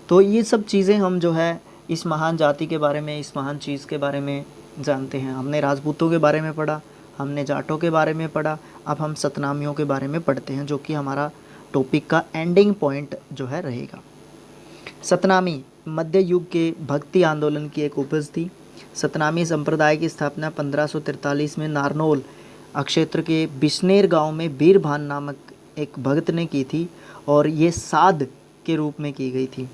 Speaker 1: तो ये सब चीज़ें हम जो है इस महान जाति के बारे में, इस महान चीज़ के बारे में जानते हैं। हमने राजपूतों के बारे में पढ़ा, हमने जाटों के बारे में पढ़ा, अब हम सतनामियों के बारे में पढ़ते हैं, जो कि हमारा टॉपिक का एंडिंग पॉइंट जो है रहेगा। सतनामी मध्य युग के भक्ति आंदोलन की एक उपज थी। सतनामी संप्रदाय की स्थापना 1543 में नारनौल क्षेत्र के बिश्नेर गांव में बीरभान नामक एक भक्त ने की थी और ये साध के रूप में की गई थी।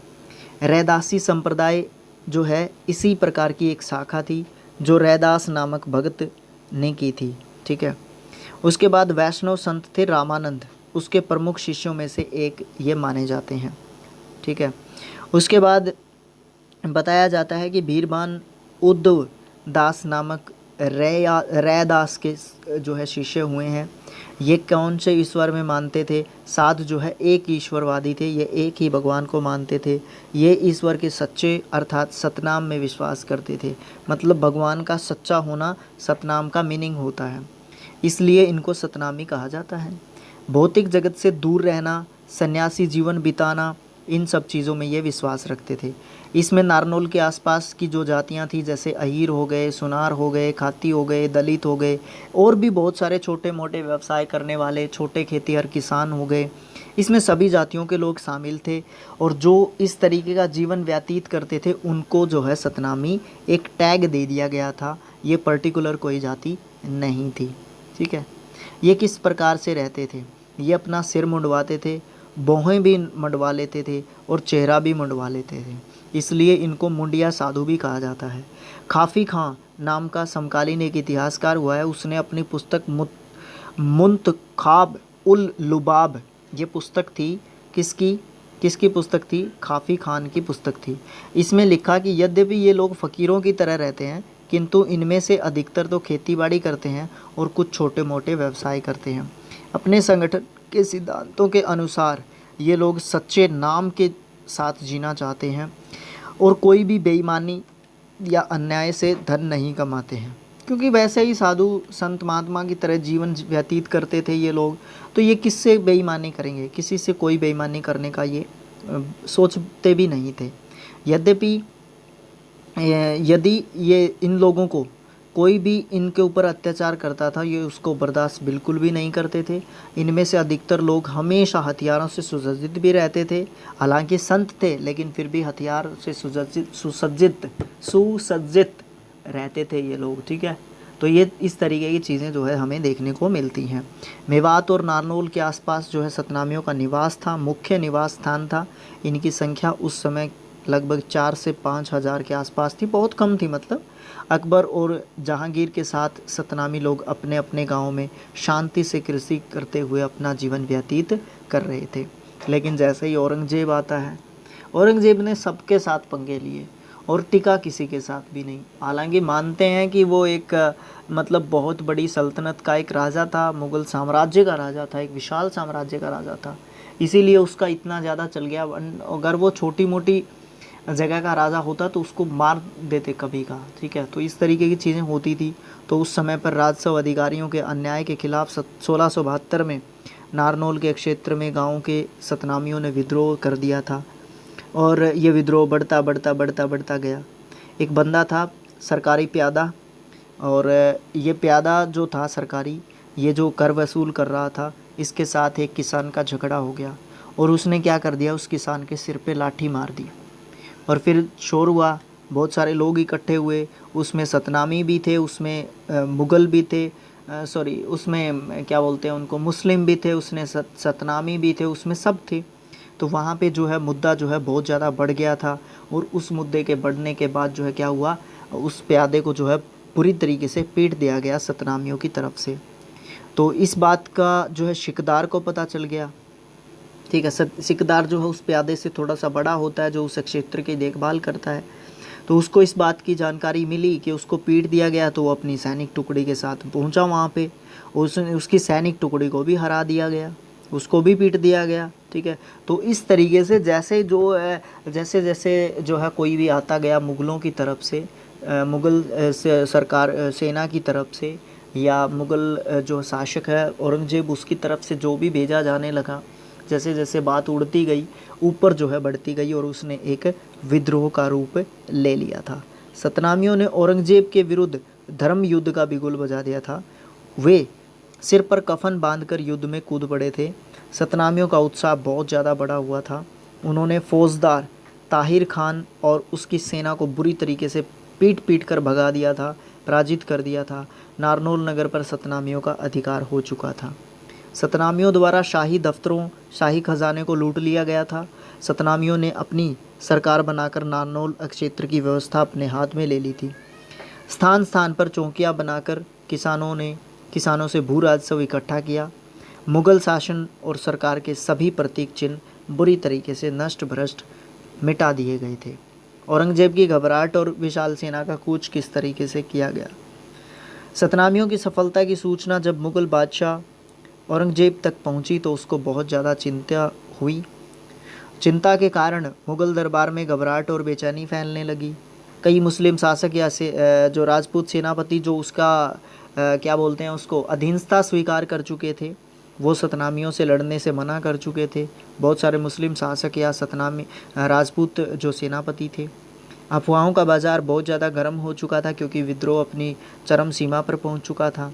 Speaker 1: रैदासी संप्रदाय जो है इसी प्रकार की एक शाखा थी जो रैदास नामक भक्त ने की थी। ठीक है, उसके बाद वैष्णव संत थे रामानंद, उसके प्रमुख शिष्यों में से एक ये माने जाते हैं। ठीक है, उसके बाद बताया जाता है कि बीरभान उद्धव दास नामक रैदास के जो है शिष्य हुए हैं। ये कौन से ईश्वर में मानते थे? साध जो है एक ईश्वरवादी थे, ये एक ही भगवान को मानते थे। ये ईश्वर के सच्चे अर्थात सतनाम में विश्वास करते थे। मतलब भगवान का सच्चा होना सतनाम का मीनिंग होता है, इसलिए इनको सतनामी कहा जाता है। भौतिक जगत से दूर रहना, सन्यासी जीवन बिताना, इन सब चीज़ों में ये विश्वास रखते थे। इसमें नारनौल के आसपास की जो जातियां थी, जैसे अहीर हो गए, सुनार हो गए, खाती हो गए, दलित हो गए, और भी बहुत सारे छोटे मोटे व्यवसाय करने वाले छोटे खेतीहर किसान हो गए, इसमें सभी जातियों के लोग शामिल थे और जो इस तरीके का जीवन व्यतीत करते थे उनको जो है सतनामी एक टैग दे दिया गया था। ये पर्टिकुलर कोई जाति नहीं थी, ठीक है। ये किस प्रकार से रहते थे, ये अपना सिर मुंडवाते थे, भौहें भी मुंडवा लेते थे और चेहरा भी मुंडवा लेते थे, इसलिए इनको मुंडिया साधु भी कहा जाता है। खाफ़ी खां नाम का समकालीन एक इतिहासकार हुआ है, उसने अपनी पुस्तक मुंतखाब उल लुबाब, ये पुस्तक थी किसकी किसकी पुस्तक थी? खाफ़ी खान की पुस्तक थी। इसमें लिखा कि यद्यपि ये लोग फ़कीरों की तरह रहते हैं किंतु इनमें से अधिकतर तो खेतीबाड़ी करते हैं और कुछ छोटे मोटे व्यवसाय करते हैं। अपने संगठन के सिद्धांतों के अनुसार ये लोग सच्चे नाम के साथ जीना चाहते हैं और कोई भी बेईमानी या अन्याय से धन नहीं कमाते हैं, क्योंकि वैसे ही साधु संत महात्मा की तरह जीवन व्यतीत करते थे ये लोग, तो ये किससे बेईमानी करेंगे? किसी से कोई बेईमानी करने का ये सोचते भी नहीं थे। यद्यपि यदि ये इन लोगों को कोई भी इनके ऊपर अत्याचार करता था, ये उसको बर्दाश्त बिल्कुल भी नहीं करते थे। इनमें से अधिकतर लोग हमेशा हथियारों से सुसज्जित भी रहते थे, हालांकि संत थे लेकिन फिर भी हथियार से सुसज्जित रहते थे ये लोग, ठीक है। तो ये इस तरीके की चीज़ें जो है हमें देखने को मिलती हैं। मेवात और नारनौल के आसपास जो है सतनामियों का निवास था, मुख्य निवास स्थान था। इनकी संख्या उस समय लगभग 4 से 5 हज़ार के आसपास थी, बहुत कम थी। मतलब अकबर और जहांगीर के साथ सतनामी लोग अपने अपने गाँव में शांति से कृषि करते हुए अपना जीवन व्यतीत कर रहे थे। लेकिन जैसे ही औरंगजेब आता है, औरंगजेब ने सबके साथ पंगे लिए और टिका किसी के साथ भी नहीं। हालांकि मानते हैं कि वो एक मतलब बहुत बड़ी सल्तनत का एक राजा था, मुग़ल साम्राज्य का राजा था, एक विशाल साम्राज्य का राजा था, इसीलिए उसका इतना ज़्यादा चल गया। अगर वो छोटी मोटी जगह का राजा होता तो उसको मार देते कभी का, ठीक है। तो इस तरीके की चीज़ें होती थी। तो उस समय पर राजस्व अधिकारियों के अन्याय के खिलाफ 1672 में नारनौल के क्षेत्र में गाँव के सतनामियों ने विद्रोह कर दिया था और ये विद्रोह बढ़ता गया। एक बंदा था सरकारी प्यादा, और ये प्यादा जो था सरकारी, ये जो कर वसूल कर रहा था, इसके साथ एक किसान का झगड़ा हो गया और उसने क्या कर दिया, उस किसान के सिर पे लाठी मार दी। और फिर शोर हुआ, बहुत सारे लोग इकट्ठे हुए, उसमें सतनामी भी थे, उसमें मुग़ल भी थे, सॉरी उसमें क्या बोलते हैं उनको, मुस्लिम भी थे, उसमें सतनामी भी थे, उसमें सब थे। तो वहाँ पे जो है मुद्दा जो है बहुत ज़्यादा बढ़ गया था और उस मुद्दे के बढ़ने के बाद जो है क्या हुआ, उस प्यादे को जो है पूरी तरीके से पीट दिया गया सतनामियों की तरफ से। तो इस बात का जो है शिकदार को पता चल गया, ठीक है। सिकदार जो है उस प्यादे से थोड़ा सा बड़ा होता है, जो उस क्षेत्र की देखभाल करता है। तो उसको इस बात की जानकारी मिली कि उसको पीट दिया गया, तो वो अपनी सैनिक टुकड़ी के साथ पहुंचा वहाँ पे। उसकी सैनिक टुकड़ी को भी हरा दिया गया, उसको भी पीट दिया गया, ठीक है। तो इस तरीके से जैसे जैसे जो है कोई भी आता गया मुग़लों की तरफ से, मुग़ल सरकार सेना की तरफ से, या मुग़ल जो शासक है औरंगजेब, उसकी तरफ से जो भी भेजा जाने लगा, जैसे जैसे बात उड़ती गई, ऊपर जो है बढ़ती गई और उसने एक विद्रोह का रूप ले लिया था। सतनामियों ने औरंगजेब के विरुद्ध धर्म युद्ध का बिगुल बजा दिया था। वे सिर पर कफन बांधकर युद्ध में कूद पड़े थे। सतनामियों का उत्साह बहुत ज़्यादा बढ़ा हुआ था। उन्होंने फौजदार ताहिर खान और उसकी सेना को बुरी तरीके से पीट कर भगा दिया था, पराजित कर दिया था। नारनौल नगर पर सतनामियों का अधिकार हो चुका था। सतनामियों द्वारा शाही दफ्तरों, शाही खजाने को लूट लिया गया था। सतनामियों ने अपनी सरकार बनाकर नारनौल क्षेत्र की व्यवस्था अपने हाथ में ले ली थी। स्थान स्थान पर चौकियां बनाकर किसानों से भू राजस्व इकट्ठा किया। मुग़ल शासन और सरकार के सभी प्रतीक चिन्ह बुरी तरीके से नष्ट भ्रष्ट मिटा दिए गए थे। औरंगजेब की घबराहट और विशाल सेना का कूच किस तरीके से किया गया। सतनामियों की सफलता की सूचना जब मुग़ल बादशाह औरंगजेब तक पहुंची तो उसको बहुत ज़्यादा चिंता हुई। चिंता के कारण मुग़ल दरबार में घबराहट और बेचैनी फैलने लगी। कई मुस्लिम शासक या जो राजपूत सेनापति जो उसका क्या बोलते हैं उसको अधीनता स्वीकार कर चुके थे, वो सतनामियों से लड़ने से मना कर चुके थे। बहुत सारे मुस्लिम शासक या सतनामी राजपूत जो सेनापति थे। अफवाहों का बाज़ार बहुत ज़्यादा गर्म हो चुका था, क्योंकि विद्रोह अपनी चरम सीमा पर पहुंच चुका था।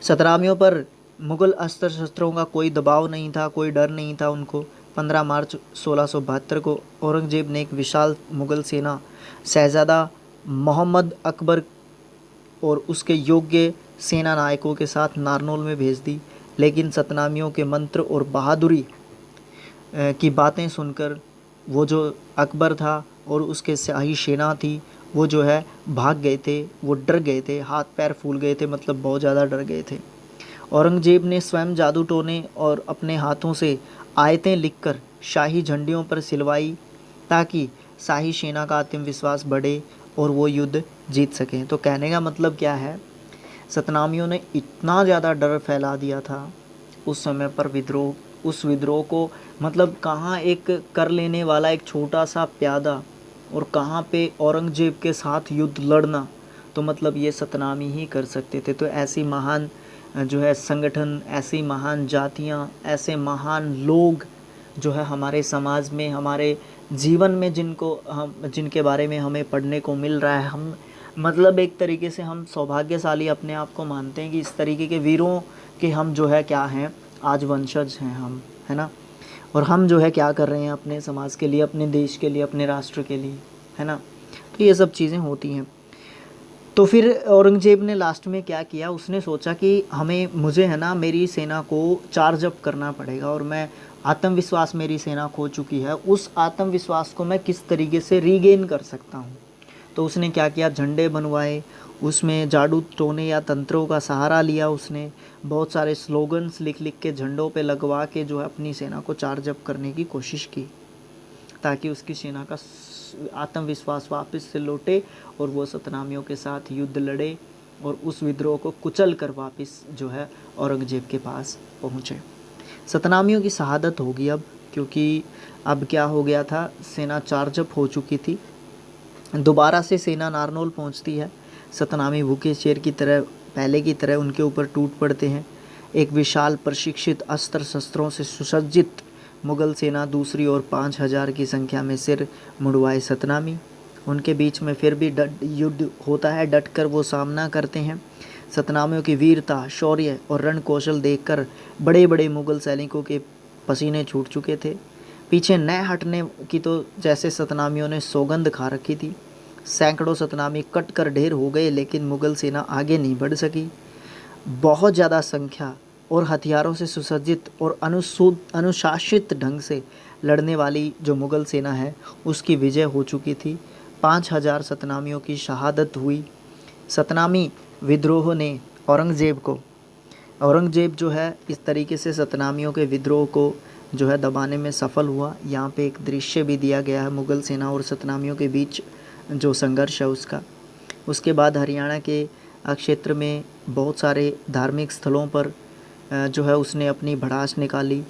Speaker 1: सतनामियों पर मुग़ल अस्त्र शस्त्रों का कोई दबाव नहीं था, कोई डर नहीं था उनको। 15 मार्च 1672 को औरंगज़ेब ने एक विशाल मुग़ल सेना शहज़ादा मोहम्मद अकबर और उसके योग्य सेना नायकों के साथ नारनौल में भेज दी। लेकिन सतनामियों के मंत्र और बहादुरी की बातें सुनकर वो जो अकबर था और उसके शाही सेना थी वो जो है भाग गए थे, वो डर गए थे, हाथ पैर फूल गए थे, मतलब बहुत ज़्यादा डर गए थे। औरंगज़ेब ने स्वयं जादू टोने और अपने हाथों से आयतें लिखकर शाही झंडियों पर सिलवाई ताकि शाही सेना का आत्मविश्वास बढ़े और वो युद्ध जीत सकें। तो कहने का मतलब क्या है, सतनामियों ने इतना ज़्यादा डर फैला दिया था उस समय पर उस विद्रोह को, मतलब कहाँ एक कर लेने वाला एक छोटा सा प्यादा और कहाँ पे औरंगज़ेब के साथ युद्ध लड़ना, तो मतलब ये सतनामी ही कर सकते थे। तो ऐसी महान जो है संगठन, ऐसी महान जातियाँ, ऐसे महान लोग जो है हमारे समाज में, हमारे जीवन में जिनके बारे में हमें पढ़ने को मिल रहा है, हम मतलब एक तरीके से हम सौभाग्यशाली अपने आप को मानते हैं कि इस तरीके के वीरों के हम जो है क्या हैं, आज वंशज हैं हम, है ना। और हम जो है क्या कर रहे हैं अपने समाज के लिए, अपने देश के लिए, अपने राष्ट्र के लिए, है ना। तो ये सब चीज़ें होती हैं। तो फिर औरंगज़ेब ने लास्ट में क्या किया, उसने सोचा कि मुझे है ना मेरी सेना को चार्ज अप करना पड़ेगा और मैं आत्मविश्वास मेरी सेना खो चुकी है, उस आत्मविश्वास को मैं किस तरीके से रीगेन कर सकता हूँ। तो उसने क्या किया, झंडे बनवाए, उसमें जादू टोने या तंत्रों का सहारा लिया। उसने बहुत सारे स्लोगन्स लिख लिख के झंडों पे लगवा के जो है अपनी सेना को चार्ज अप करने की कोशिश की ताकि उसकी सेना का आत्मविश्वास वापस से लौटे और वो सतनामियों के साथ युद्ध लड़े और उस विद्रोह को कुचल कर वापस जो है औरंगज़ेब के पास पहुँचे। सतनामियों की शहादत होगी अब, क्योंकि अब क्या हो गया था, सेना चार्ज अप हो चुकी थी। दोबारा से सेना नारनौल पहुंचती है। सतनामी भूखे शेर की तरह पहले की तरह उनके ऊपर टूट पड़ते हैं। एक विशाल प्रशिक्षित अस्त्र शस्त्रों से सुसज्जित मुग़ल सेना दूसरी ओर 5000 की संख्या में सिर मुड़वाए सतनामी। उनके बीच में फिर भी युद्ध होता है, डट कर वो सामना करते हैं। सतनामियों की वीरता, शौर्य और रण कौशल देखकर बड़े बड़े मुग़ल सैनिकों के पसीने छूट चुके थे। पीछे न हटने की तो जैसे सतनामियों ने सौगंध खा रखी थी। सैकड़ों सतनामी कट कर ढेर हो गए, लेकिन मुग़ल सेना आगे नहीं बढ़ सकी। बहुत ज़्यादा संख्या और हथियारों से सुसज्जित और अनुशासित ढंग से लड़ने वाली जो मुग़ल सेना है उसकी विजय हो चुकी थी। 5000 सतनामियों की शहादत हुई। सतनामी विद्रोह ने औरंगज़ेब जो है इस तरीके से सतनामियों के विद्रोह को जो है दबाने में सफल हुआ। यहाँ पे एक दृश्य भी दिया गया है मुग़ल सेना और सतनामियों के बीच जो संघर्ष है उसका। उसके बाद हरियाणा के क्षेत्र में बहुत सारे धार्मिक स्थलों पर जो है उसने अपनी भड़ास निकाली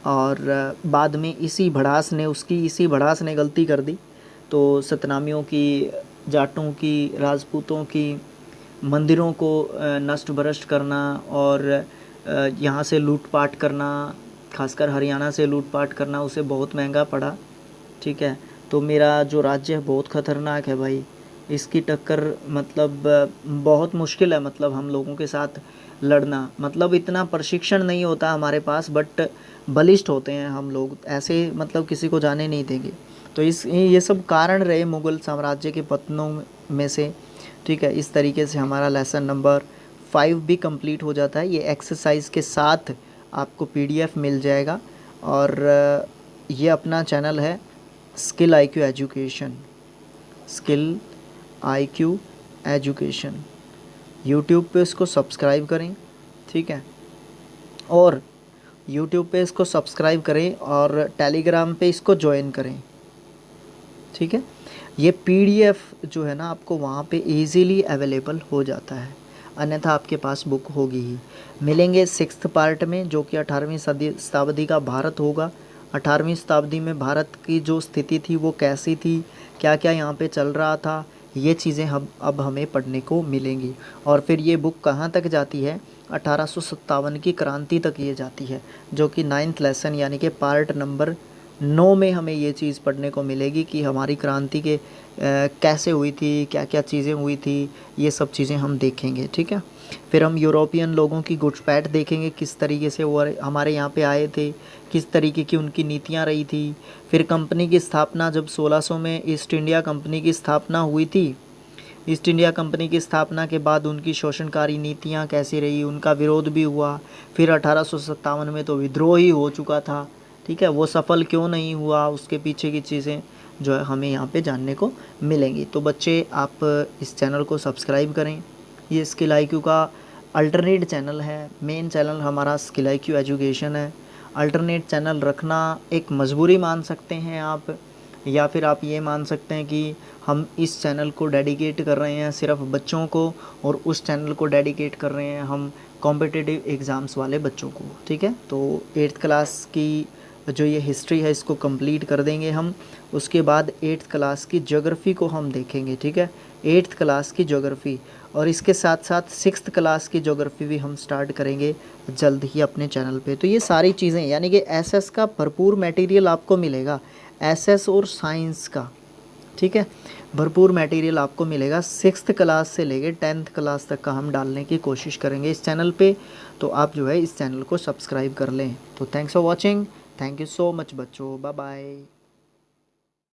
Speaker 1: और बाद में इसी भड़ास ने गलती कर दी। तो सतनामियों की, जाटों की, राजपूतों की मंदिरों को नष्ट भ्रष्ट करना और यहाँ से लूटपाट करना, खासकर हरियाणा से लूटपाट करना उसे बहुत महंगा पड़ा। ठीक है, तो मेरा जो राज्य है बहुत ख़तरनाक है भाई, इसकी टक्कर मतलब बहुत मुश्किल है, मतलब हम लोगों के साथ लड़ना। मतलब इतना प्रशिक्षण नहीं होता हमारे पास, बट बलिष्ठ होते हैं हम लोग, ऐसे मतलब किसी को जाने नहीं देंगे। तो ये सब कारण रहे मुग़ल साम्राज्य के पतनों में से। ठीक है, इस तरीके से हमारा लेसन नंबर 5 भी कंप्लीट हो जाता है। ये एक्सरसाइज के साथ आपको PDF मिल जाएगा। और ये अपना चैनल है स्किल IQ एजुकेशन। यूट्यूब पे इसको सब्सक्राइब करें, ठीक है, और यूट्यूब पे इसको सब्सक्राइब करें और टेलीग्राम पे इसको ज्वाइन करें, ठीक है। ये PDF जो है ना आपको वहाँ पे इजीली अवेलेबल हो जाता है, अन्यथा आपके पास बुक होगी ही। मिलेंगे 6th पार्ट में, जो कि 18वीं शताब्दी का भारत होगा। 18वीं शताब्दी में भारत की जो स्थिति थी वो कैसी थी, क्या क्या यहाँ पे चल रहा था, ये चीज़ें अब हमें पढ़ने को मिलेंगी। और फिर ये बुक कहाँ तक जाती है, 1857 की क्रांति तक ये जाती है, जो कि 9th लेसन यानी कि पार्ट नंबर 9 में हमें ये चीज़ पढ़ने को मिलेगी कि हमारी क्रांति के कैसे हुई थी, क्या क्या चीज़ें हुई थी, ये सब चीज़ें हम देखेंगे, ठीक है। फिर हम यूरोपियन लोगों की घुसपैठ देखेंगे, किस तरीके से वो हमारे यहाँ पे आए थे, किस तरीके की उनकी नीतियाँ रही थी। फिर कंपनी की स्थापना, जब 1600 में ईस्ट इंडिया कंपनी की स्थापना हुई थी, ईस्ट इंडिया कंपनी की स्थापना के बाद उनकी शोषणकारी नीतियाँ कैसी रही, उनका विरोध भी हुआ। फिर 1857 में तो विद्रोह ही हो चुका था, ठीक है, वो सफल क्यों नहीं हुआ, उसके पीछे की चीज़ें जो है हमें यहाँ पे जानने को मिलेंगी। तो बच्चे, आप इस चैनल को सब्सक्राइब करें। ये स्किल IQ का अल्टरनेट चैनल है, मेन चैनल हमारा स्किल IQ एजुकेशन है। अल्टरनेट चैनल रखना एक मजबूरी मान सकते हैं आप, या फिर आप ये मान सकते हैं कि हम इस चैनल को डेडिकेट कर रहे हैं सिर्फ बच्चों को, और उस चैनल को डेडिकेट कर रहे हैं हम कॉम्पिटिटिव एग्ज़ाम्स वाले बच्चों को, ठीक है। तो 8th क्लास की जो ये हिस्ट्री है इसको कंप्लीट कर देंगे हम। उसके बाद 8th क्लास की ज्योग्राफ़ी को हम देखेंगे, ठीक है, 8th क्लास की ज्योग्राफ़ी। और इसके साथ साथ 6th क्लास की ज्योग्राफ़ी भी हम स्टार्ट करेंगे जल्द ही अपने चैनल पे। तो ये सारी चीज़ें, यानी कि SS का भरपूर मटेरियल आपको मिलेगा, SS और साइंस का, ठीक है, भरपूर मटेरियल आपको मिलेगा। 6th क्लास से लेके 10th क्लास तक का हम डालने की कोशिश करेंगे इस चैनल पे। तो आप जो है इस चैनल को सब्सक्राइब कर लें। तो thanks for watching, thank you so much बच्चों, बाय बाय।